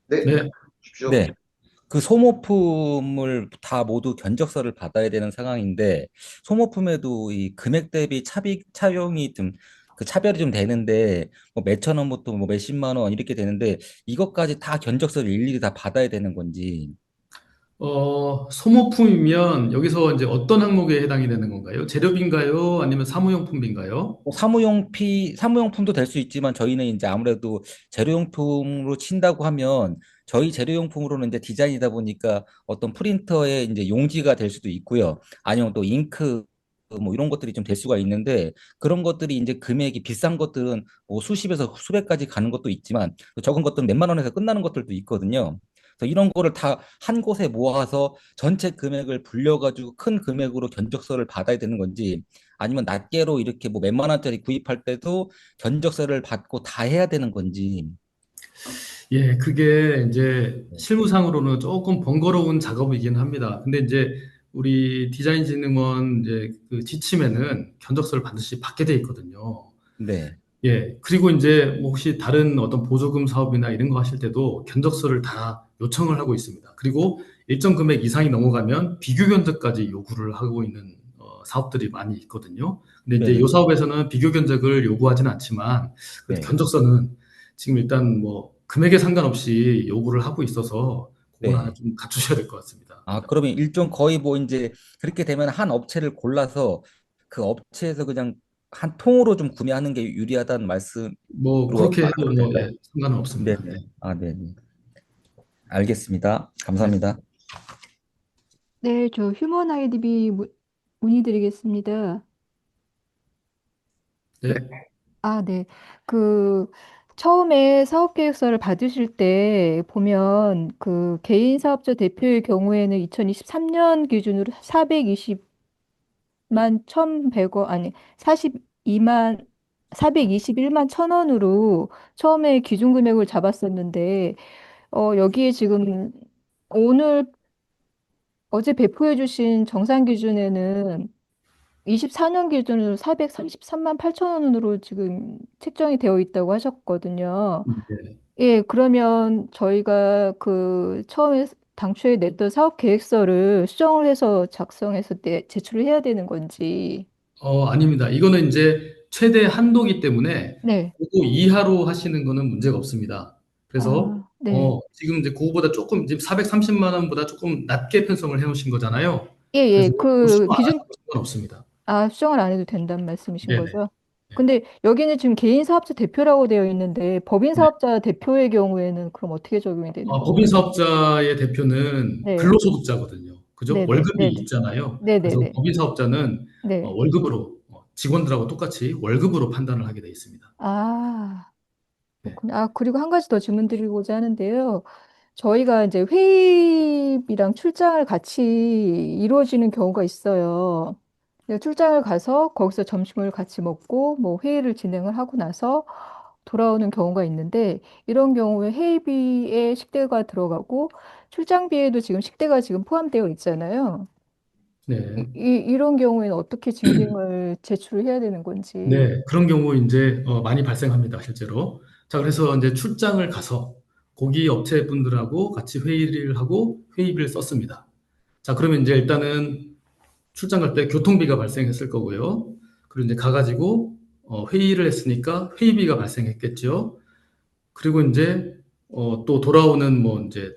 네, 네, 주십시오. 네, 그 소모품을 다 모두 견적서를 받아야 되는 상황인데 소모품에도 이 금액 대비 차용이 좀 그 차별이 좀 되는데 뭐 몇천 원부터 뭐 몇십만 원 이렇게 되는데 이것까지 다 견적서를 일일이 다 받아야 되는 건지 소모품이면 여기서 이제 어떤 항목에 해당이 되는 건가요? 재료비인가요? 아니면 사무용품인가요? 뭐 사무용품도 될 수 있지만 저희는 이제 아무래도 재료용품으로 친다고 하면 저희 재료용품으로는 이제 디자인이다 보니까 어떤 프린터의 이제 용지가 될 수도 있고요. 아니면 또 잉크 뭐 이런 것들이 좀 될 수가 있는데 그런 것들이 이제 금액이 비싼 것들은 뭐 수십에서 수백까지 가는 것도 있지만 또 적은 것들은 몇만 원에서 끝나는 것들도 있거든요. 그래서 이런 거를 다 한 곳에 모아서 전체 금액을 불려가지고 큰 금액으로 견적서를 받아야 되는 건지 아니면 낱개로 이렇게 뭐 몇만 원짜리 구입할 때도 견적서를 받고 다 해야 되는 건지. 예, 그게 이제 네. 실무상으로는 조금 번거로운 작업이긴 합니다. 근데 이제 우리 디자인진흥원 이제 그 지침에는 견적서를 반드시 받게 돼 있거든요. 네. 예, 그리고 이제 뭐 혹시 다른 어떤 보조금 사업이나 이런 거 하실 때도 견적서를 다 요청을 하고 있습니다. 그리고 일정 금액 이상이 넘어가면 비교 견적까지 요구를 하고 있는 사업들이 많이 있거든요. 근데 이제 이 네네. 사업에서는 비교 견적을 요구하지는 않지만 그래도 네. 견적서는 지금 일단 뭐 금액에 상관없이 요구를 하고 있어서 그건 하나 네. 좀 갖추셔야 될 것 같습니다. 아, 그러면 일종 거의 뭐 이제 그렇게 되면 한 업체를 골라서 그 업체에서 그냥 한 통으로 좀 구매하는 게 유리하다는 말씀으로 뭐 그렇게 해도 알아도 뭐 될까요? 예, 상관은 없습니다. 네. 네네. 아, 네네. 알겠습니다. 네. 감사합니다. 네, 저 휴먼 아이디비 문의드리겠습니다. 네. 아, 네. 그 처음에 사업 계획서를 받으실 때 보면 그 개인 사업자 대표의 경우에는 2023년 기준으로 420만 1,100원 아니 42만 421만 1,000원으로 처음에 기준 금액을 잡았었는데 여기에 지금 오늘 어제 배포해 주신 정산 기준에는 24년 기준으로 433만 8천 원으로 지금 책정이 되어 있다고 하셨거든요. 네. 예, 그러면 저희가 그 처음에 당초에 냈던 사업 계획서를 수정을 해서 작성해서 제출을 해야 되는 건지. 아닙니다. 이거는 이제 최대 한도기 때문에 네. 그거 이하로 하시는 거는 문제가 없습니다. 그래서 아, 네. 지금 이제 그거보다 조금 지금 430만 원보다 조금 낮게 편성을 해 놓으신 거잖아요. 예, 예. 그래서 그 수정 안 기준 하셔도 상관없습니다. 아, 수정을 안 해도 된다는 말씀이신 네네. 거죠? 네. 근데 여기는 지금 개인 사업자 대표라고 되어 있는데 법인 네. 사업자 대표의 경우에는 그럼 어떻게 적용이 되는 법인 건가요? 사업자의 대표는 네, 근로소득자거든요. 그죠? 네네, 월급이 네네, 있잖아요. 그래서 네네네, 법인 사업자는 네. 월급으로, 직원들하고 똑같이 월급으로 판단을 하게 돼 있습니다. 아, 네. 그렇군요. 아, 그리고 한 가지 더 질문 드리고자 하는데요. 저희가 이제 회의랑 출장을 같이 이루어지는 경우가 있어요. 근데 출장을 가서 거기서 점심을 같이 먹고 뭐 회의를 진행을 하고 나서 돌아오는 경우가 있는데 이런 경우에 회의비에 식대가 들어가고 출장비에도 지금 식대가 지금 포함되어 있잖아요. 네. 이런 경우에는 어떻게 증빙을 제출을 해야 되는 건지. 네, 그런 경우 이제 많이 발생합니다, 실제로. 자, 그래서 이제 출장을 가서 고기 업체 분들하고 같이 회의를 하고 회의비를 썼습니다. 자, 그러면 이제 일단은 출장 갈 때 교통비가 발생했을 거고요. 그리고 이제 가가지고 회의를 했으니까 회의비가 발생했겠죠. 그리고 이제 또 돌아오는 뭐 이제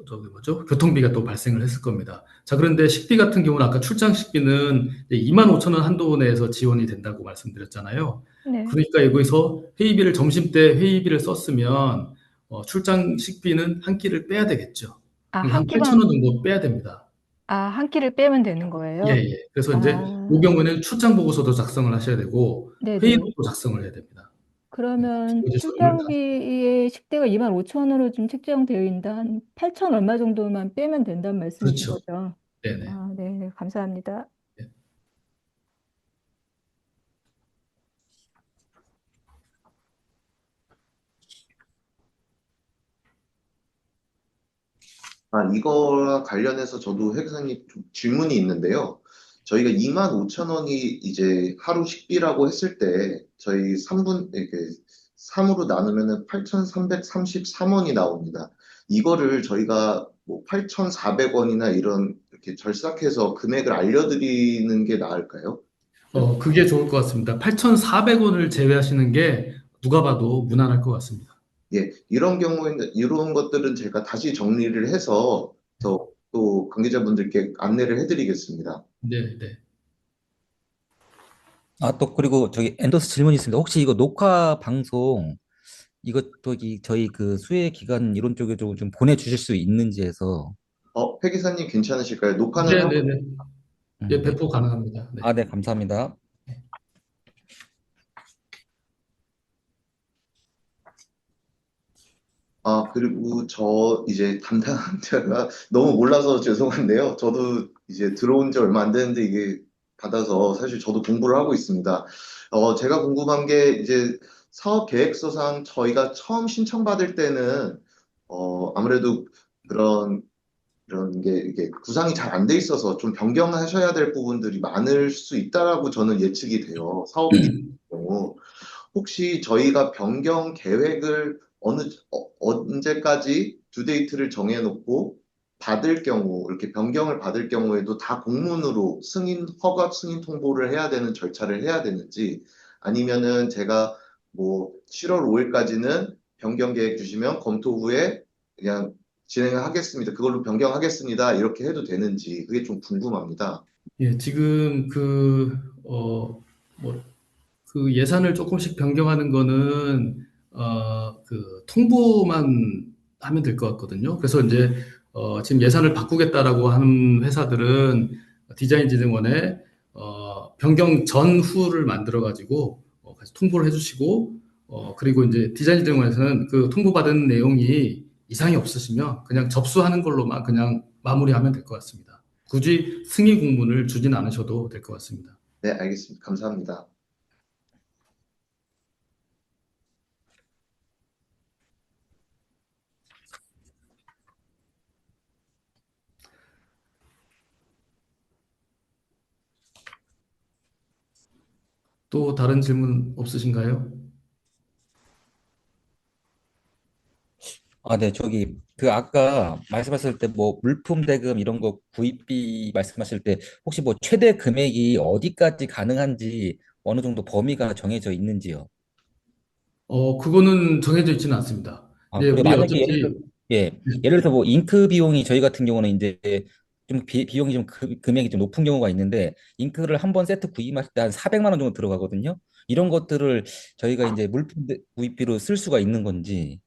저기 뭐죠? 교통비가 또 발생을 했을 겁니다. 자, 그런데 식비 같은 경우는 아까 출장 식비는 2만 5천 원 한도 내에서 지원이 된다고 말씀드렸잖아요. 네. 그러니까 여기서 회의비를 점심 때 회의비를 썼으면 출장 식비는 한 끼를 빼야 되겠죠. 아, 그러니까 한 한 8천 원 끼만, 정도 빼야 됩니다. 아, 한 끼를 빼면 되는 예, 거예요? 예. 그래서 이제 이 아, 경우에는 출장 보고서도 작성을 하셔야 되고 네네. 회의록도 작성을 해야 됩니다. 네. 그러면 두 가지 서류를 다. 출장비의 식대가 2만 5천 원으로 좀 책정되어 있는데 한 8천 얼마 정도만 빼면 된다는 말씀이신 그렇죠. 거죠? 네네. 아, 네, 감사합니다. 이거와 관련해서 저도 회사님 좀 질문이 있는데요. 저희가 2만 5천 원이 이제 하루 식비라고 했을 때 저희 3분 이렇게 3으로 나누면은 8,333원이 나옵니다. 이거를 저희가 뭐 8,400원이나 이런 이렇게 절삭해서 금액을 알려드리는 게 나을까요? 그게 좋을 것 같습니다. 8,400원을 제외하시는 게 누가 봐도 무난할 것 같습니다. 예, 이런 경우에는 이런 것들은 제가 다시 정리를 해서 또 관계자분들께 안내를 해드리겠습니다. 네, 네. 아, 또 그리고 저기 엔더스 질문이 있습니다. 혹시 이거 녹화 방송 이것도 저희 그 수혜 기관 이런 쪽에 좀 보내주실 수 있는지 해서. 회 기사님 괜찮으실까요? 녹화는 네, 하고, 네, 네. 예, 네. 배포 가능합니다. 네. 아, 네, 감사합니다. 그리고 저 이제 담당자가 너무 몰라서 죄송한데요. 저도 이제 들어온 지 얼마 안 됐는데 이게 받아서 사실 저도 공부를 하고 있습니다. 제가 궁금한 게 이제 사업 계획서상 저희가 처음 신청받을 때는, 아무래도 그런 이런 게 이게 구상이 잘 안 돼 있어서 좀 변경하셔야 될 부분들이 많을 수 있다라고 저는 예측이 돼요. 사업비 경우. 혹시 저희가 변경 계획을 언제까지 듀데이트를 정해놓고 받을 경우, 이렇게 변경을 받을 경우에도 다 공문으로 허가 승인 통보를 해야 되는 절차를 해야 되는지, 아니면은 제가 뭐 7월 5일까지는 변경 계획 주시면 검토 후에 그냥 진행을 하겠습니다. 그걸로 변경하겠습니다. 이렇게 해도 되는지, 그게 좀 궁금합니다. 예, 지금 뭐, 그 예산을 조금씩 변경하는 거는, 통보만 하면 될 것 같거든요. 그래서 이제, 지금 예산을 바꾸겠다라고 하는 회사들은 디자인진흥원에, 변경 전후를 만들어가지고, 같이 통보를 해주시고, 그리고 이제 디자인진흥원에서는 그 통보받은 내용이 이상이 없으시면 그냥 접수하는 걸로만 그냥 마무리하면 될 것 같습니다. 굳이 승인 공문을 주진 않으셔도 될 것 같습니다. 네, 알겠습니다. 감사합니다. 또 다른 질문 없으신가요? 아, 네, 저기 그 아까 말씀하실 때 뭐 물품 대금 이런 거 구입비 말씀하실 때 혹시 뭐 최대 금액이 어디까지 가능한지 어느 정도 범위가 정해져 있는지요? 그거는 정해져 있지는 않습니다. 아, 이제 그리고 우리 만약에 예를 어차피, 들어 예, 예를 들어서 뭐 잉크 비용이 저희 같은 경우는 이제 좀 비용이 좀 금액이 좀 높은 경우가 있는데 잉크를 한 번 세트 구입할 때 한 400만 원 정도 들어가거든요. 이런 것들을 저희가 이제 물품 구입비로 쓸 수가 있는 건지.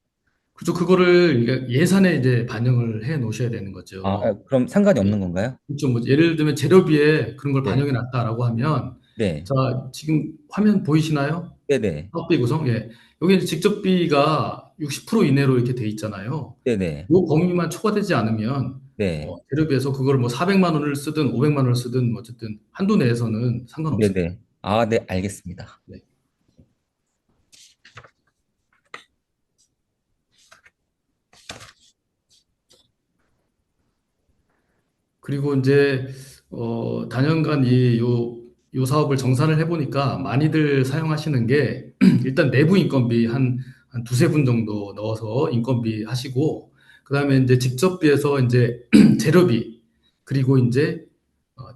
그죠. 그거를 이게 예산에 이제 반영을 해 놓으셔야 되는 거죠. 그럼 상관이 예. 없는 건가요? 그렇죠. 뭐 예를 들면 재료비에 그런 걸 네. 반영해 놨다라고 하면 네. 자, 지금 화면 보이시나요? 네네. 사업비 구성? 예. 여기 직접비가 60% 이내로 이렇게 돼 있잖아요. 네네. 요 범위만 초과되지 않으면 네. 재료비에서 그걸 뭐 400만 원을 쓰든 500만 원을 쓰든 뭐 어쨌든 한도 내에서는 상관없습니다. 네네. 네, 알겠습니다. 네. 그리고 이제 단연간 요 사업을 정산을 해보니까 많이들 사용하시는 게 일단 내부 인건비 한 두세 분 정도 넣어서 인건비 하시고 그다음에 이제 직접비에서 이제 재료비 그리고 이제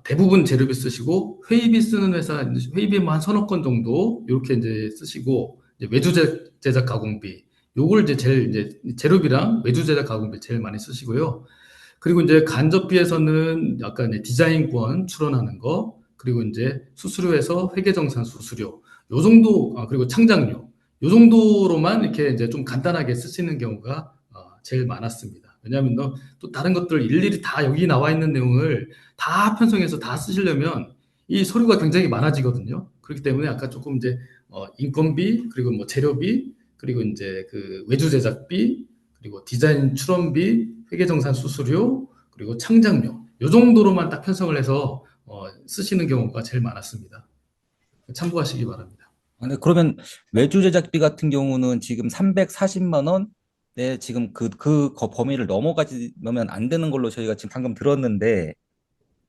대부분 재료비 쓰시고 회의비 쓰는 회사 회의비 뭐 한 서너 건 정도 이렇게 이제 쓰시고 이제 외주 제작 가공비 요걸 이제 제일 이제 재료비랑 외주 제작 가공비 제일 많이 쓰시고요. 그리고 이제 간접비에서는 약간 이제 디자인권 출원하는 거, 그리고 이제 수수료에서 회계정산 수수료, 요 정도, 그리고 창작료, 요 정도로만 이렇게 이제 좀 간단하게 쓰시는 경우가 제일 많았습니다. 왜냐하면 또 다른 것들 일일이 다 여기 나와 있는 내용을 다 편성해서 다 쓰시려면 이 서류가 굉장히 많아지거든요. 그렇기 때문에 아까 조금 이제 인건비, 그리고 뭐 재료비, 그리고 이제 그 외주 제작비, 그리고 디자인 출원비, 회계정산 수수료, 그리고 창작료. 요 정도로만 딱 편성을 해서 쓰시는 경우가 제일 많았습니다. 참고하시기 바랍니다. 근데 그러면 외주 제작비 같은 경우는 지금 340만 원? 네, 지금 그 범위를 넘으면 안 되는 걸로 저희가 지금 방금 들었는데,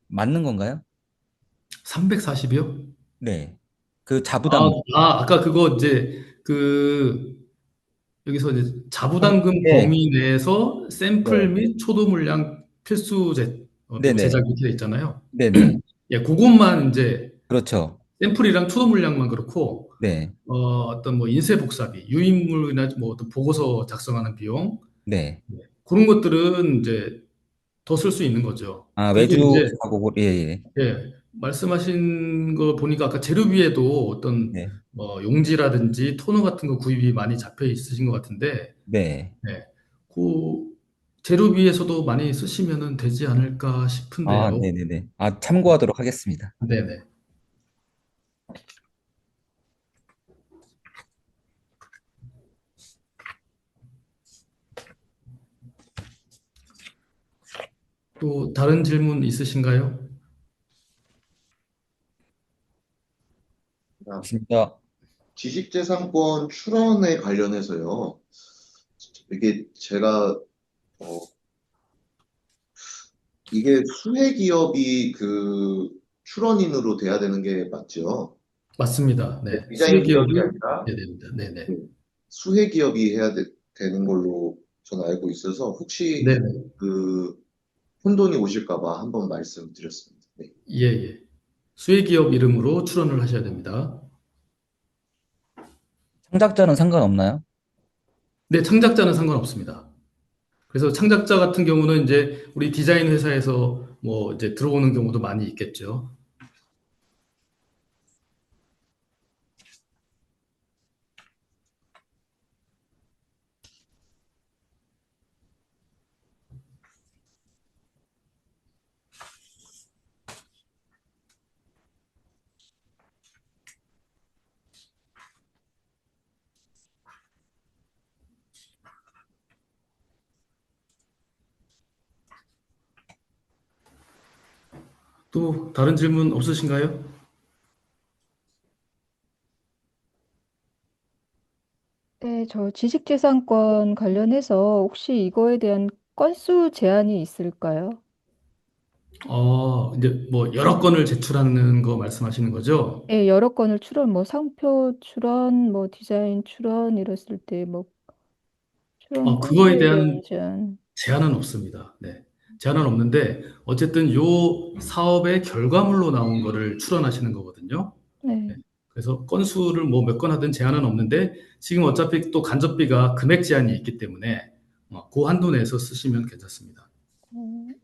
맞는 건가요? 340이요? 네. 그 자부담. 아까 그거 이제 여기서 이제 자부담금 네. 범위 내에서 샘플 네. 및 초도 물량 필수 제작 네네. 이렇게 돼 있잖아요. 네네. 예, 그것만 이제 그렇죠. 샘플이랑 초도 물량만 그렇고 네. 어떤 뭐 인쇄 복사비, 유인물이나 뭐 어떤 보고서 작성하는 비용, 네. 네. 그런 것들은 이제 더 쓸 수 있는 거죠. 그리고 외주 이제 가고, 예, 예. 말씀하신 거 보니까 아까 재료비에도 어떤 네. 뭐 용지라든지 토너 같은 거 구입이 많이 잡혀 있으신 것 같은데, 네. 네. 그 재료비에서도 많이 쓰시면 되지 않을까 싶은데요. 네네네. 참고하도록 하겠습니다. 네네. 또 다른 질문 있으신가요? 좋습니다. 지식재산권 출원에 관련해서요. 이게 제가 어, 이게 수혜기업이 그 출원인으로 돼야 되는 게 맞죠? 맞습니다. 네. 디자인 기업이 수혜기업이 아니라 해야 됩니다. 네네. 네, 수혜기업이 되는 걸로 저는 알고 있어서 혹시 네네. 그 혼돈이 오실까 봐 한번 말씀드렸습니다. 네. 예, 예. 수혜기업 이름으로 출원을 하셔야 됩니다. 창작자는 상관없나요? 네, 창작자는 상관없습니다. 그래서 창작자 같은 경우는 이제 우리 디자인 회사에서 뭐 이제 들어오는 경우도 많이 있겠죠. 또 다른 질문 없으신가요? 네, 저 지식재산권 관련해서 혹시 이거에 대한 건수 제한이 있을까요? 이제 뭐 여러 건을 제출하는 거 말씀하시는 거죠? 예, 여러 건을 출원, 뭐 상표 출원, 뭐 디자인 출원 이랬을 때 뭐 출원 그거에 건수에 대한 대한 제한. 제한은 없습니다. 네. 제한은 없는데 어쨌든 요 사업의 결과물로 나온 거를 출원하시는 거거든요. 네. 네. 그래서 건수를 뭐 몇 건 하든 제한은 없는데 지금 어차피 또 간접비가 금액 제한이 있기 때문에 그 한도 내에서 쓰시면 괜찮습니다. 음,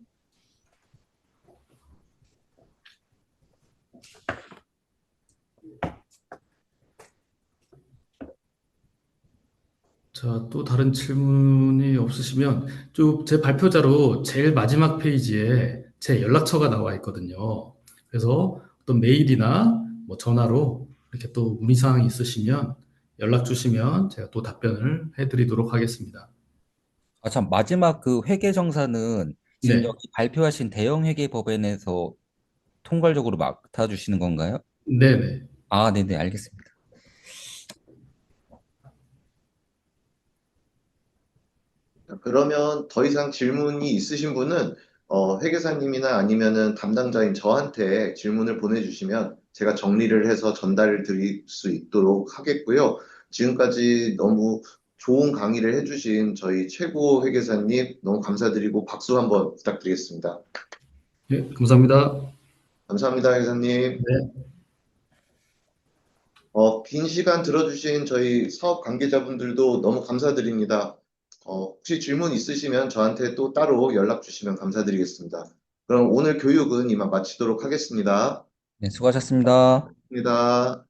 자, 또 다른 질문이 없으시면 쭉 제 발표자로 제일 마지막 페이지에 제 연락처가 나와 있거든요. 그래서 어떤 메일이나 뭐 전화로 이렇게 또 문의사항이 있으시면 연락 주시면 제가 또 답변을 해드리도록 하겠습니다. 아, 참, 마지막 그 회계정사는 지금 네, 여기 발표하신 대형 회계법인에서 통괄적으로 맡아주시는 건가요? 네네. 아, 네네, 알겠습니다. 자, 그러면 더 이상 질문이 있으신 분은 회계사님이나 아니면은 담당자인 저한테 질문을 보내주시면 제가 정리를 해서 전달을 드릴 수 있도록 하겠고요. 지금까지 너무 좋은 강의를 해주신 저희 최고 회계사님 너무 감사드리고 박수 한번 부탁드리겠습니다. 네, 감사합니다. 감사합니다, 회계사님. 네. 긴 시간 들어주신 저희 사업 관계자분들도 너무 감사드립니다. 혹시 질문 있으시면 저한테 또 따로 연락 주시면 감사드리겠습니다. 그럼 오늘 교육은 이만 마치도록 하겠습니다. 네, 수고하셨습니다. 감사합니다.